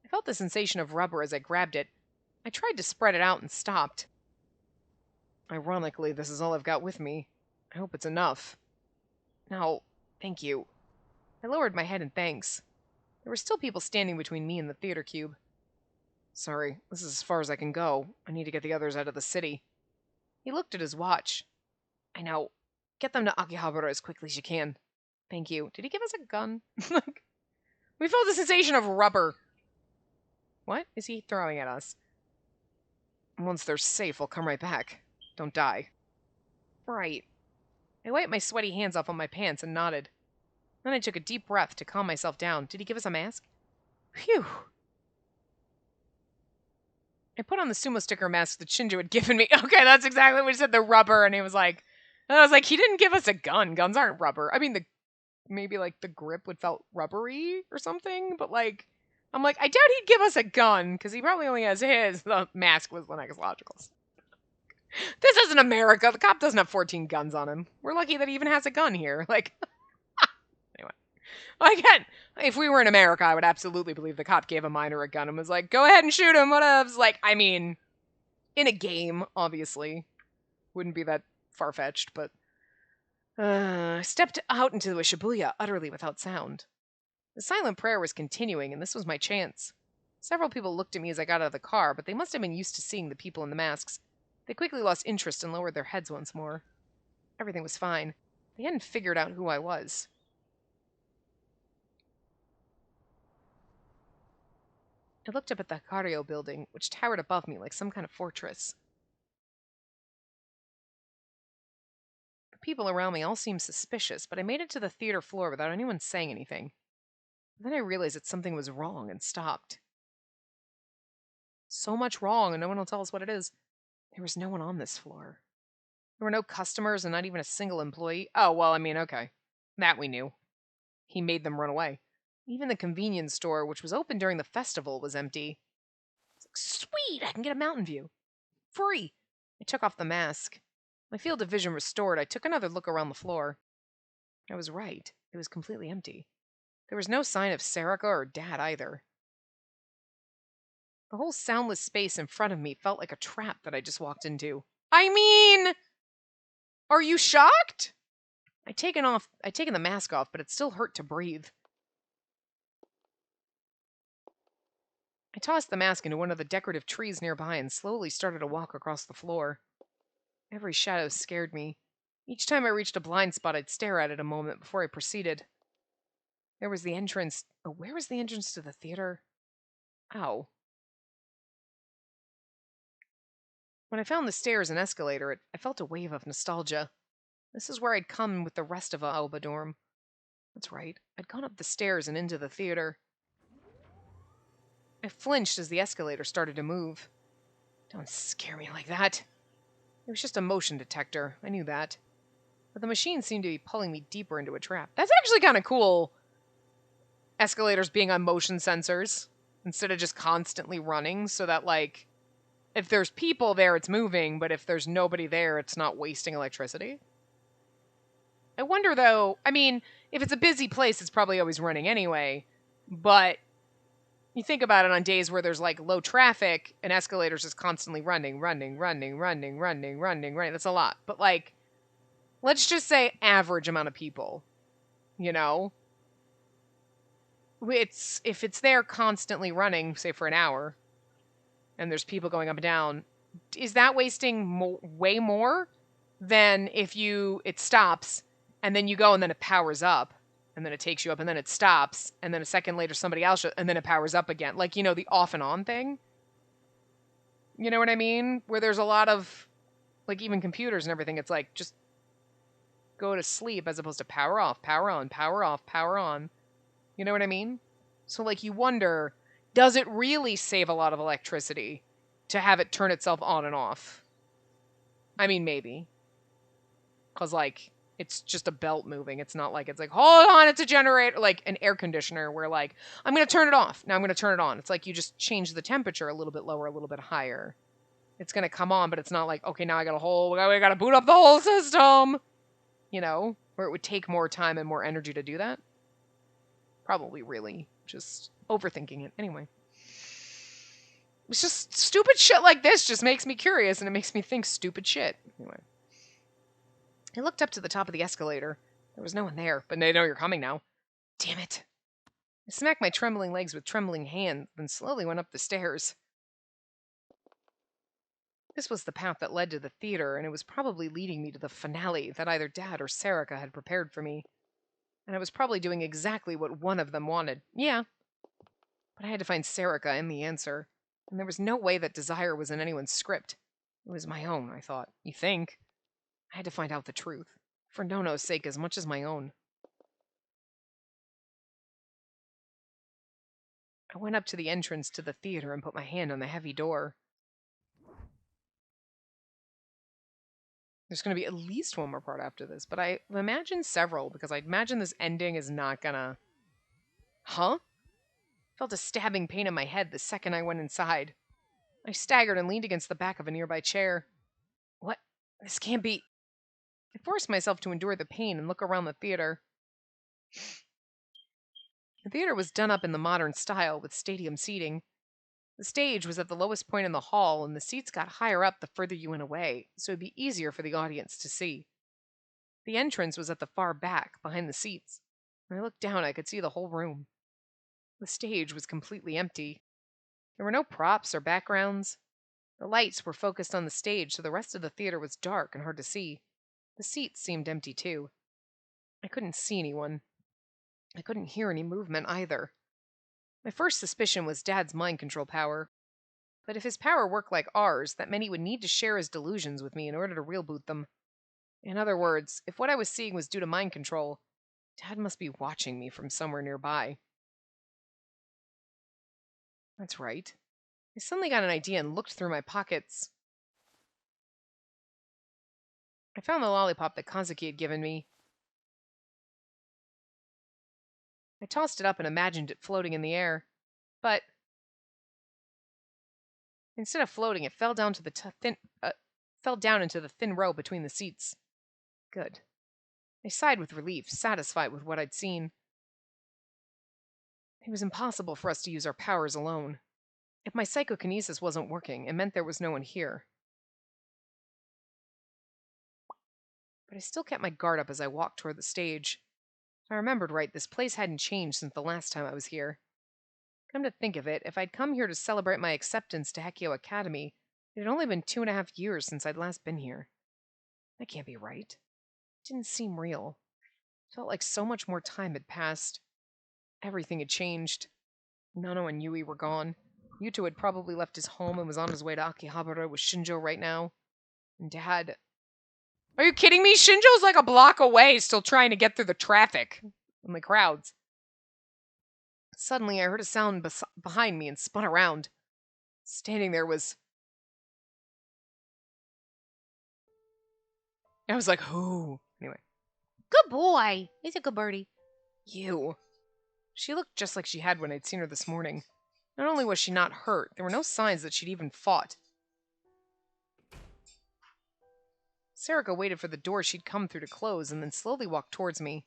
I felt the sensation of rubber as I grabbed it. I tried to spread it out and stopped. Ironically, this is all I've got with me. I hope it's enough. No, thank you. I lowered my head in thanks. There were still people standing between me and the theater cube. Sorry, this is as far as I can go. I need to get the others out of the city. He looked at his watch. I know. Get them to Akihabara as quickly as you can. Thank you. Did he give us a gun? We felt the sensation of rubber. What is he throwing at us? Once they're safe, I'll come right back. Don't die. Right. I wiped my sweaty hands off on my pants and nodded. Then I took a deep breath to calm myself down. Did he give us a mask? Phew. I put on the sumo sticker mask that Shinjo had given me. Okay, that's exactly what he said, the rubber. And he was like, I was like, he didn't give us a gun. Guns aren't rubber. I mean, maybe like the grip would felt rubbery or something, but like, I'm like, I doubt he'd give us a gun because he probably only has his. The mask was the next logical. This isn't America. The cop doesn't have 14 guns on him. We're lucky that he even has a gun here. Like, anyway. Again, if we were in America, I would absolutely believe the cop gave a minor a gun and was like, go ahead and shoot him, whatevs. Like, I mean, in a game, obviously. Wouldn't be that far-fetched, but... I stepped out into the Shibuya, utterly without sound. The silent prayer was continuing, and this was my chance. Several people looked at me as I got out of the car, but they must have been used to seeing the people in the masks. They quickly lost interest and lowered their heads once more. Everything was fine. They hadn't figured out who I was. I looked up at the Hikario building, which towered above me like some kind of fortress. The people around me all seemed suspicious, but I made it to the theater floor without anyone saying anything. Then I realized that something was wrong and stopped. So much wrong, and no one will tell us what it is. There was no one on this floor. There were no customers and not even a single employee. Oh, well, I mean, okay. That we knew. He made them run away. Even the convenience store, which was open during the festival, was empty. It's like, sweet, I can get a mountain view. Free. I took off the mask. My field of vision restored, I took another look around the floor. I was right. It was completely empty. There was no sign of Sarika or Dad either. The whole soundless space in front of me felt like a trap that I just walked into. I mean, are you shocked? I'd taken the mask off, but it still hurt to breathe. I tossed the mask into one of the decorative trees nearby and slowly started to walk across the floor. Every shadow scared me. Each time I reached a blind spot, I'd stare at it a moment before I proceeded. There was the entrance. Oh, where was the entrance to the theater? Ow. When I found the stairs and escalator, I felt a wave of nostalgia. This is where I'd come with the rest of Aoba dorm. That's right, I'd gone up the stairs and into the theater. I flinched as the escalator started to move. Don't scare me like that. It was just a motion detector, I knew that. But the machine seemed to be pulling me deeper into a trap. That's actually kind of cool. Escalators being on motion sensors instead of just constantly running so that, like, if there's people there, it's moving, but if there's nobody there, it's not wasting electricity. I wonder, though, I mean, if it's a busy place, it's probably always running anyway, but you think about it on days where there's, like, low traffic, an escalator's just constantly running. That's a lot. But, like, let's just say average amount of people, you know? If it's there constantly running, say for an hour, and there's people going up and down, is that wasting way more than if it stops and then you go and then it powers up and then it takes you up and then it stops and then a second later somebody else and then it powers up again, like, you know, the off and on thing, you know what I mean, where there's a lot of, like, even computers and everything, it's like just go to sleep as opposed to power off, power on, power off, power on, you know what I mean? So, like, you wonder, does it really save a lot of electricity to have it turn itself on and off? I mean, maybe. Because, like, it's just a belt moving. It's not like it's like, hold on, it's a generator, like an air conditioner where, like, I'm going to turn it off. Now I'm going to turn it on. It's like you just change the temperature a little bit lower, a little bit higher. It's going to come on, but it's not like, okay, now we got to boot up the whole system. You know, where it would take more time and more energy to do that. Probably really just overthinking it. Anyway. It's just stupid shit like this just makes me curious and it makes me think stupid shit. Anyway. I looked up to the top of the escalator. There was no one there, but they know you're coming now. Damn it. I smacked my trembling legs with trembling hands, then slowly went up the stairs. This was the path that led to the theater, and it was probably leading me to the finale that either Dad or Serica had prepared for me. And I was probably doing exactly what one of them wanted. Yeah. But I had to find Serica and the answer. And there was no way that desire was in anyone's script. It was my own, I thought. You think? I had to find out the truth. For Nono's sake as much as my own. I went up to the entrance to the theater and put my hand on the heavy door. There's going to be at least one more part after this, but I imagine several, because I imagine this ending is not gonna... Huh? Felt a stabbing pain in my head the second I went inside. I staggered and leaned against the back of a nearby chair. What? This can't be... I forced myself to endure the pain and look around the theater. The theater was done up in the modern style, with stadium seating. The stage was at the lowest point in the hall, and the seats got higher up the further you went away, so it'd be easier for the audience to see. The entrance was at the far back, behind the seats. When I looked down, I could see the whole room. The stage was completely empty. There were no props or backgrounds. The lights were focused on the stage, so the rest of the theater was dark and hard to see. The seats seemed empty, too. I couldn't see anyone. I couldn't hear any movement, either. My first suspicion was Dad's mind control power. But if his power worked like ours, that meant he would need to share his delusions with me in order to reboot them. In other words, if what I was seeing was due to mind control, Dad must be watching me from somewhere nearby. That's right. I suddenly got an idea and looked through my pockets. I found the lollipop that Kazuki had given me. I tossed it up and imagined it floating in the air. But instead of floating, it fell down to the fell down into the thin row between the seats. Good. I sighed with relief, satisfied with what I'd seen. It was impossible for us to use our powers alone. If my psychokinesis wasn't working, it meant there was no one here. But I still kept my guard up as I walked toward the stage. If I remembered right, this place hadn't changed since the last time I was here. Come to think of it, if I'd come here to celebrate my acceptance to Hekio Academy, it had only been 2.5 years since I'd last been here. That can't be right. It didn't seem real. It felt like so much more time had passed. Everything had changed. Nono and Yui were gone. Yuto had probably left his home and was on his way to Akihabara with Shinjo right now. And Dad... Are you kidding me? Shinjo's like a block away, still trying to get through the traffic and the crowds. Suddenly, I heard a sound behind me and spun around. Standing there was... I was like, who? Anyway. Good boy. He's a good birdie. You. She looked just like she had when I'd seen her this morning. Not only was she not hurt, there were no signs that she'd even fought. Serica waited for the door she'd come through to close and then slowly walked towards me.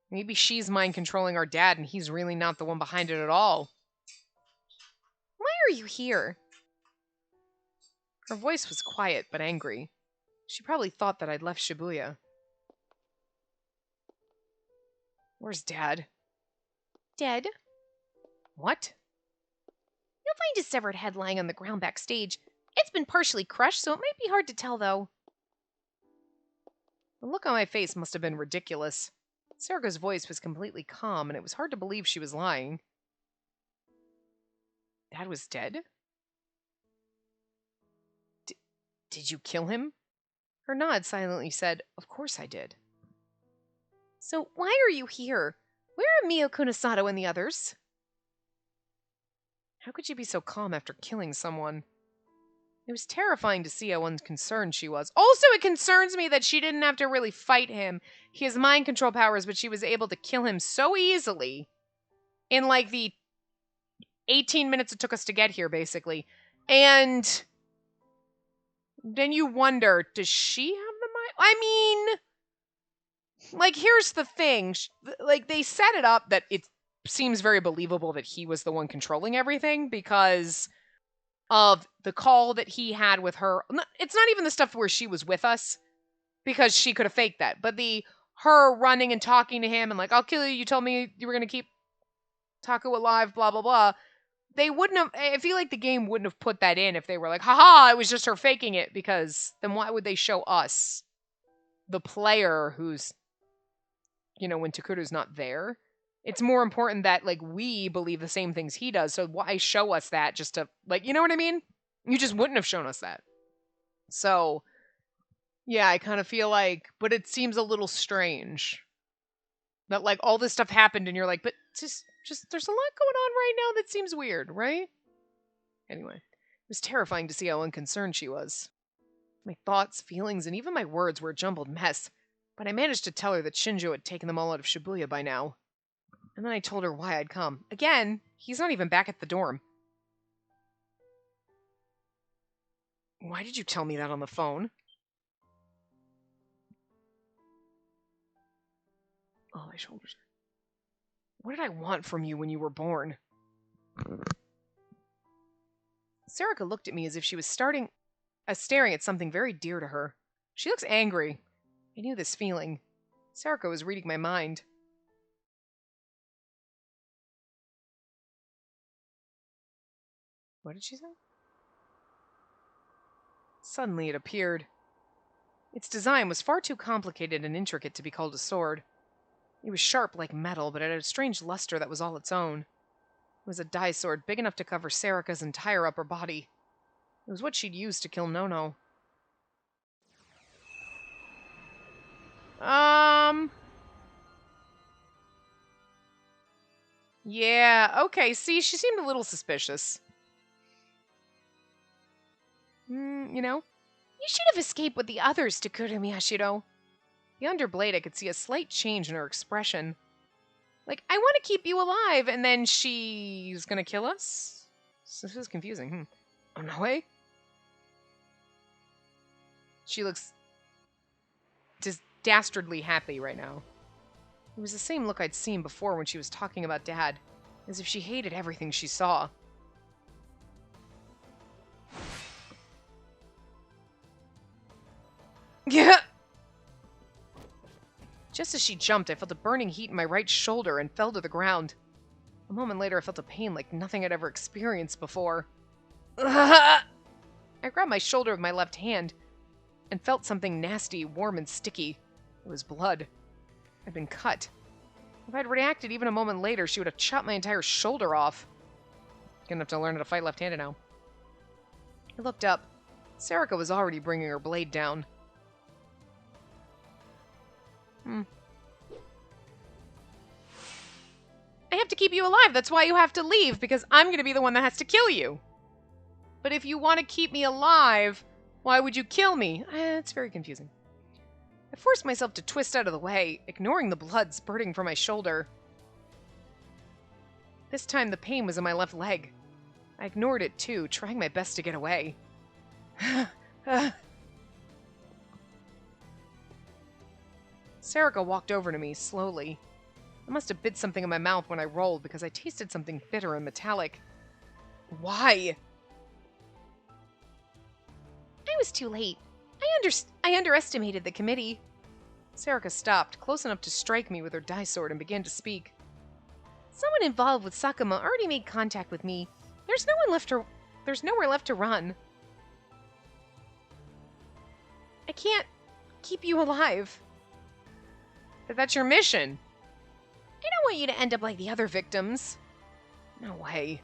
Maybe she's mind-controlling our dad and he's really not the one behind it at all. Why are you here? Her voice was quiet but angry. She probably thought that I'd left Shibuya. Where's Dad? Dead? What? You'll find his severed head lying on the ground backstage. It's been partially crushed, so it might be hard to tell, though. The look on my face must have been ridiculous. Sarika's voice was completely calm, and it was hard to believe she was lying. Dad was dead? Did you kill him? Her nod silently said, Of course I did. So why are you here? Where are Mio Kunasato and the others? How could you be so calm after killing someone? It was terrifying to see how unconcerned she was. Also, it concerns me that she didn't have to really fight him. He has mind control powers, but she was able to kill him so easily in like the 18 minutes it took us to get here, basically. And then you wonder, does she have the mind? I mean, like, here's the thing. Like, they set it up that it seems very believable that he was the one controlling everything because of the call that he had with her. It's not even the stuff where she was with us because she could have faked that, but her running and talking to him and like, I'll kill you. You told me you were going to keep Taku alive, blah, blah, blah. They wouldn't have, I feel like the game wouldn't have put that in if they were like, haha, it was just her faking it, because then why would they show us, the player who's, when Takuru's not there? It's more important that, like, we believe the same things he does, so why show us that just to, like, you know what I mean? You just wouldn't have shown us that. So, yeah, I kind of feel like, but it seems a little strange that, like, all this stuff happened and you're like, but just there's a lot going on right now that seems weird, right? Anyway, it was terrifying to see how unconcerned she was. My thoughts, feelings, and even my words were a jumbled mess, but I managed to tell her that Shinjo had taken them all out of Shibuya by now. And then I told her why I'd come. Again, he's not even back at the dorm. Why did you tell me that on the phone? Oh, my shoulders. What did I want from you when you were born? Sarika looked at me as if she was staring at something very dear to her. She looks angry. I knew this feeling. Sarika was reading my mind. What did she say? Suddenly it appeared. Its design was far too complicated and intricate to be called a sword. It was sharp like metal, but it had a strange luster that was all its own. It was a dye sword big enough to cover Sarika's entire upper body. It was what she'd used to kill Nono. Yeah, okay, see, she seemed a little suspicious. You should have escaped with the others, Takura Miyashiro. Beyond her blade, I could see a slight change in her expression. Like, I want to keep you alive, and then she's gonna kill us? This is confusing. Oh, no way? She looks dastardly happy right now. It was the same look I'd seen before when she was talking about Dad, as if she hated everything she saw. Yeah. Just as she jumped, I felt a burning heat in my right shoulder and fell to the ground. A moment later, I felt a pain like nothing I'd ever experienced before. I grabbed my shoulder with my left hand and felt something nasty, warm, and sticky. It was blood. I'd been cut. If I'd reacted even a moment later, she would have chopped my entire shoulder off. Gonna have to learn how to fight left-handed now. I looked up. Sarika was already bringing her blade down. I have to keep you alive. That's why you have to leave, because I'm going to be the one that has to kill you. But if you want to keep me alive, why would you kill me? It's very confusing. I forced myself to twist out of the way, ignoring the blood spurting from my shoulder. This time the pain was in my left leg. I ignored it too, trying my best to get away. Sarika walked over to me, slowly. I must have bit something in my mouth when I rolled, because I tasted something bitter and metallic. Why? I was too late. I underestimated the committee. Serica stopped, close enough to strike me with her dye sword, and began to speak. Someone involved with Sakuma already made contact with me. There's nowhere left to run. I can't keep you alive. But that's your mission. I don't want you to end up like the other victims. No way.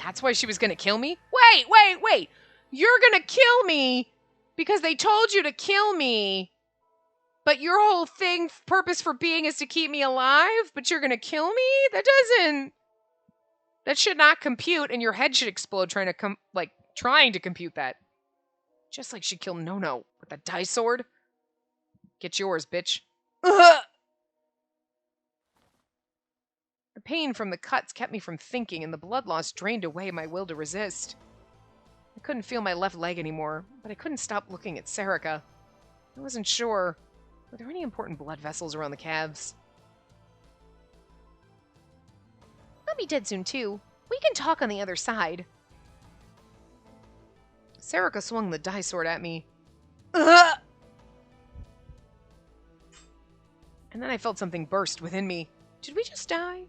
That's why she was gonna kill me? Wait! You're gonna kill me because they told you to kill me. But your whole purpose for being is to keep me alive, but you're gonna kill me? That should not compute, and your head should explode trying to compute that. Just like she killed Nono with a dye sword. Get yours, bitch. Ugh! The pain from the cuts kept me from thinking, and the blood loss drained away my will to resist. I couldn't feel my left leg anymore, but I couldn't stop looking at Serica. I wasn't sure. Were there any important blood vessels around the calves? I'll be dead soon, too. We can talk on the other side. Serica swung the dye sword at me. Ugh! And then I felt something burst within me. Did we just die?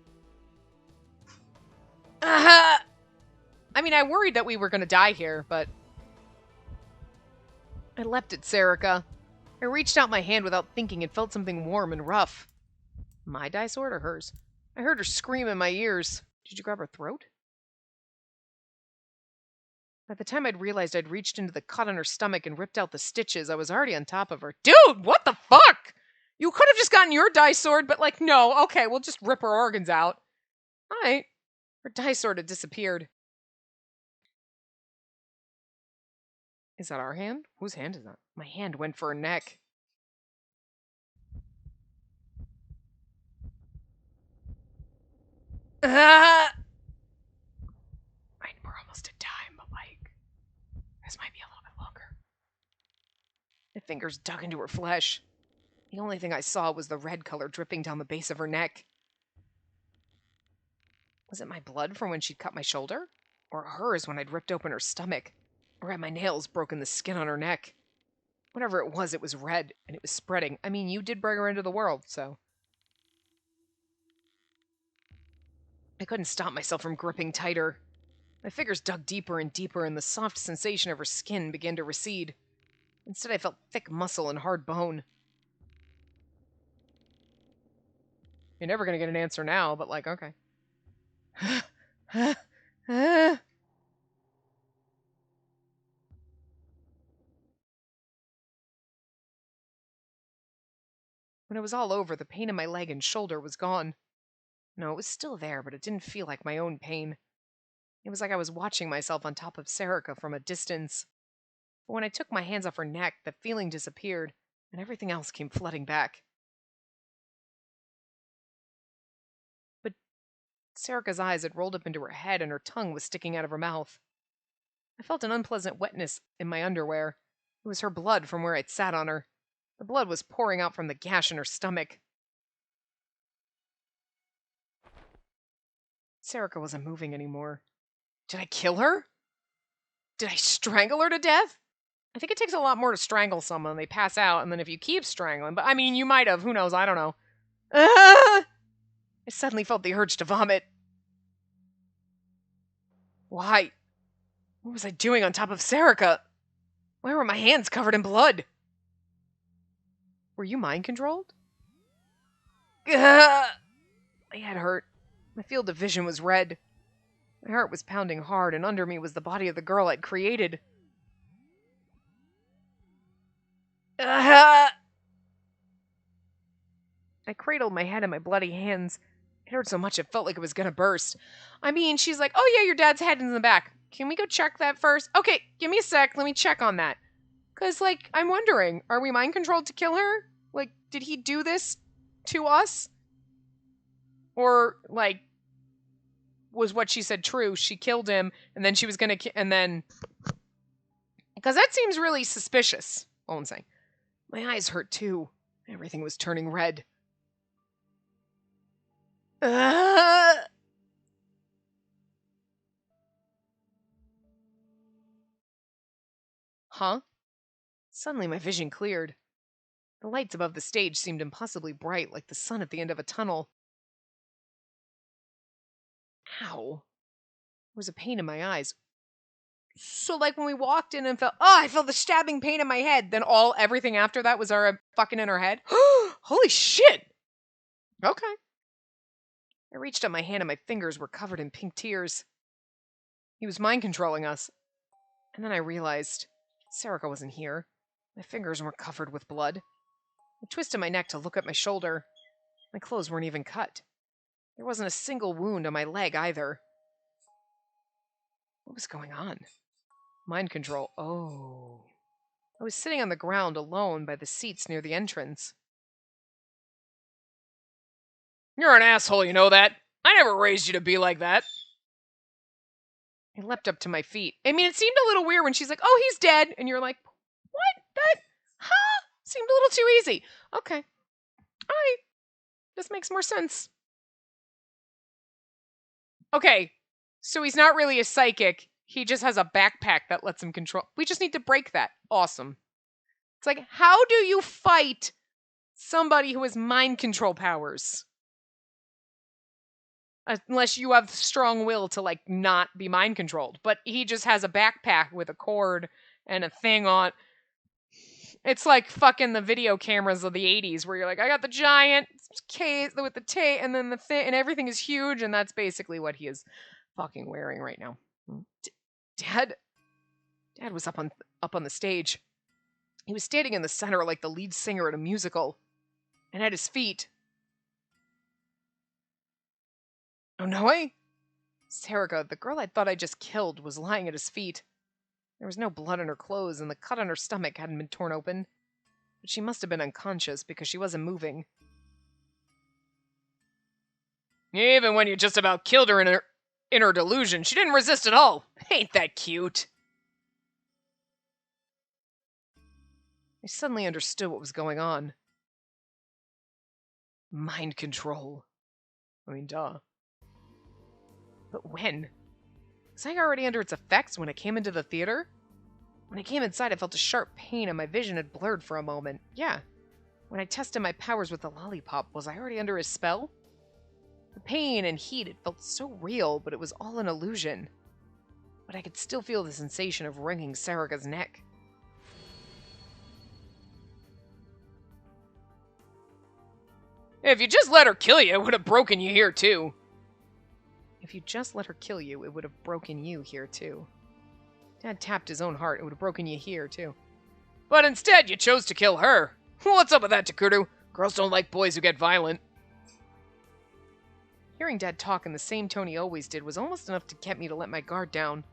I mean, I worried that we were going to die here, but... I leapt at Serica. I reached out my hand without thinking and felt something warm and rough. My dye sword or hers? I heard her scream in my ears. Did you grab her throat? By the time I'd realized I'd reached into the cut on her stomach and ripped out the stitches, I was already on top of her. Dude, what the fuck? You could have just gotten your dye sword, but no, okay, we'll just rip her organs out. Alright. Her dye sword had disappeared. Is that our hand? Whose hand is that? My hand went for her neck. I mean, we're almost at time, but this might be a little bit longer. My fingers dug into her flesh. The only thing I saw was the red color dripping down the base of her neck. Was it my blood from when she'd cut my shoulder? Or hers when I'd ripped open her stomach? Or had my nails broken the skin on her neck? Whatever it was red, and it was spreading. I mean, you did bring her into the world, so... I couldn't stop myself from gripping tighter. My fingers dug deeper and deeper, and the soft sensation of her skin began to recede. Instead, I felt thick muscle and hard bone. You're never gonna get an answer now, but okay. When it was all over, the pain in my leg and shoulder was gone. No, it was still there, but it didn't feel like my own pain. It was like I was watching myself on top of Serica from a distance. But when I took my hands off her neck, the feeling disappeared, and everything else came flooding back. But Serica's eyes had rolled up into her head, and her tongue was sticking out of her mouth. I felt an unpleasant wetness in my underwear. It was her blood from where I'd sat on her. The blood was pouring out from the gash in her stomach. Serica wasn't moving anymore. Did I kill her? Did I strangle her to death? I think it takes a lot more to strangle someone. They pass out, and then if you keep strangling... But, I mean, you might have. Who knows? I don't know. I suddenly felt the urge to vomit. Why? What was I doing on top of Serica? Why were my hands covered in blood? Were you mind-controlled? My head hurt. My field of vision was red. My heart was pounding hard, and under me was the body of the girl I'd created. I cradled my head in my bloody hands. It hurt so much it felt like it was gonna burst. I mean, she's like, oh yeah, your dad's head is in the back. Can we go check that first? Okay, give me a sec. Let me check on that. Because, I'm wondering, are we mind-controlled to kill her? Did he do this to us? Or, was what she said true? She killed him, and then she was gonna and then... Because that seems really suspicious, all I'm saying. My eyes hurt, too. Everything was turning red. Huh? Suddenly my vision cleared. The lights above the stage seemed impossibly bright, like the sun at the end of a tunnel. Ow. There was a pain in my eyes. So, like, when we walked in and I felt the stabbing pain in my head, then everything after that was our fucking in our head? Holy shit! Okay. I reached up my hand and my fingers were covered in pink tears. He was mind controlling us. And then I realized Sarika wasn't here. My fingers weren't covered with blood. I twisted my neck to look at my shoulder. My clothes weren't even cut. There wasn't a single wound on my leg either. What was going on? Mind control. Oh. I was sitting on the ground alone by the seats near the entrance. You're an asshole, you know that? I never raised you to be like that. I leapt up to my feet. I mean, it seemed a little weird when she's like, oh, he's dead. And you're like, what? That? Huh? Seemed a little too easy. Okay. All right. This makes more sense. Okay. So he's not really a psychic. He just has a backpack that lets him control. We just need to break that. Awesome. It's like, how do you fight somebody who has mind control powers? Unless you have strong will to, like, not be mind controlled. But he just has a backpack with a cord and a thing on. It's like fucking the video cameras of the 80s where you're like, I got the giant case with the tape and then the thing, and everything is huge, and that's basically what he is fucking wearing right now. Dad was up on the stage. He was standing in the center like the lead singer at a musical. And at his feet... Oh, no way? Sarika, the girl I thought I just killed, was lying at his feet. There was no blood on her clothes, and the cut on her stomach hadn't been torn open. But she must have been unconscious, because she wasn't moving. Even when you just about killed her in her delusion, she didn't resist at all. Ain't that cute? I suddenly understood what was going on. Mind control. I mean, duh. But when? Was I already under its effects when I came into the theater? When I came inside, I felt a sharp pain and my vision had blurred for a moment. Yeah. When I tested my powers with the lollipop, was I already under his spell? The pain and heat, it felt so real, but it was all an illusion. But I could still feel the sensation of wringing Sarika's neck. If you just let her kill you, it would have broken you here, too. If you just let her kill you, it would have broken you here, too. Dad tapped his own heart. It would have broken you here, too. But instead, you chose to kill her. What's up with that, Takuru? Girls don't like boys who get violent. Hearing Dad talk in the same tone he always did was almost enough to get me to let my guard down.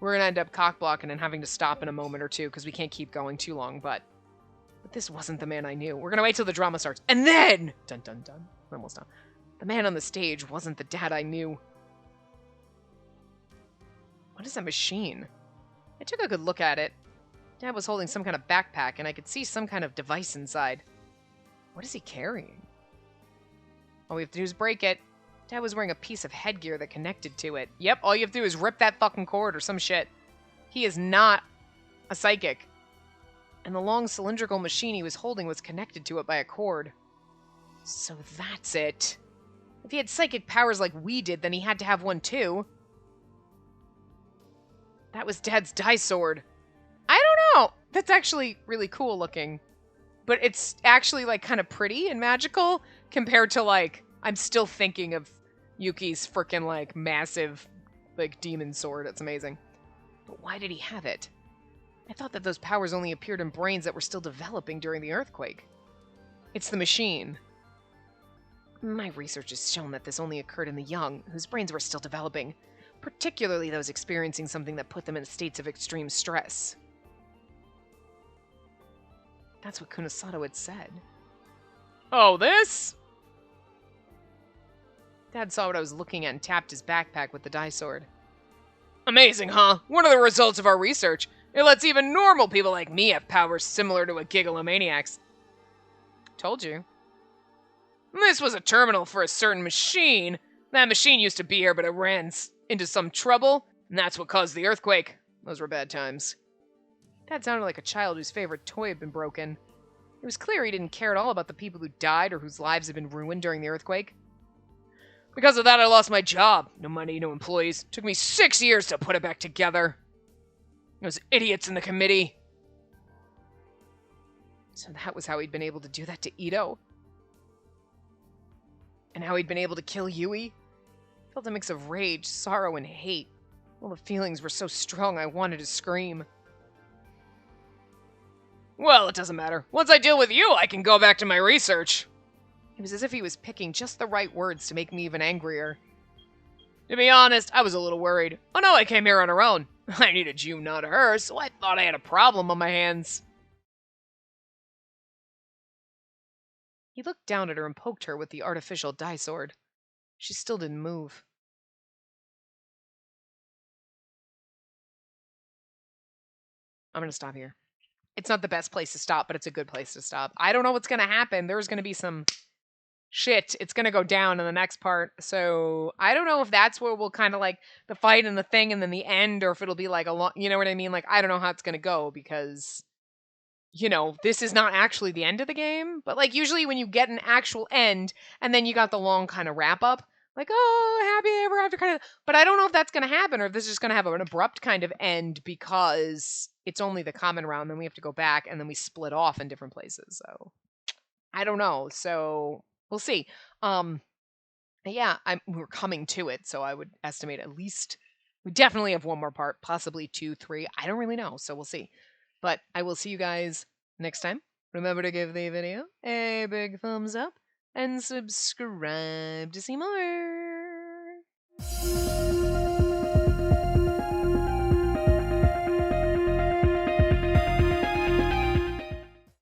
We're gonna end up cock-blocking and having to stop in a moment or two, because we can't keep going too long, but this wasn't the man I knew. We're gonna wait till the drama starts. And then... Dun dun dun. Almost done. The man on the stage wasn't the Dad I knew. What is that machine? I took a good look at it. Dad was holding some kind of backpack, and I could see some kind of device inside. What is he carrying? All we have to do is break it. Dad was wearing a piece of headgear that connected to it. Yep, all you have to do is rip that fucking cord or some shit. He is not a psychic. And the long cylindrical machine he was holding was connected to it by a cord. So that's it. If he had psychic powers like we did, then he had to have one too. That was Dad's die sword. I don't know. That's actually really cool looking. But it's actually, like, kind of pretty and magical compared to, like, I'm still thinking of Yuki's freaking, like, massive, like, demon sword. It's amazing. But why did he have it? I thought that those powers only appeared in brains that were still developing during the earthquake. It's the machine. My research has shown that this only occurred in the young, whose brains were still developing, particularly those experiencing something that put them in states of extreme stress. That's what Kunosato had said. Oh, this? Dad saw what I was looking at and tapped his backpack with the die sword. Amazing, huh? One of the results of our research. It lets even normal people like me have powers similar to a gigalomaniac's. Told you. This was a terminal for a certain machine. That machine used to be here, but it ran into some trouble, and that's what caused the earthquake. Those were bad times. Dad sounded like a child whose favorite toy had been broken. It was clear he didn't care at all about the people who died or whose lives had been ruined during the earthquake. Because of that, I lost my job. No money, no employees. Took me 6 years to put it back together. Those idiots in the committee. So that was how he'd been able to do that to Ito. And how he'd been able to kill Yui. Felt a mix of rage, sorrow, and hate. All the feelings were so strong I wanted to scream. Well, it doesn't matter. Once I deal with you, I can go back to my research. It was as if he was picking just the right words to make me even angrier. To be honest, I was a little worried. Oh no, I came here on her own. I needed you, not her, so I thought I had a problem on my hands. He looked down at her and poked her with the artificial dye sword. She still didn't move. I'm going to stop here. It's not the best place to stop, but it's a good place to stop. I don't know what's going to happen. There's going to be some shit. It's going to go down in the next part. So I don't know if that's where we'll kind of like the fight and the thing and then the end, or if it'll be like a long, you know what I mean? Like, I don't know how it's going to go because, you know, this is not actually the end of the game. But like usually when you get an actual end and then you got the long kind of wrap up, like, oh, happy ever after kind of, but I don't know if that's going to happen or if this is just going to have an abrupt kind of end because it's only the common round, then we have to go back and then we split off in different places. So I don't know. So we'll see. Yeah, we're coming to it, so I would estimate at least we definitely have one more part, possibly 2, 3. I don't really know, so we'll see. But I will see you guys next time. Remember to give the video a big thumbs up and subscribe to see more.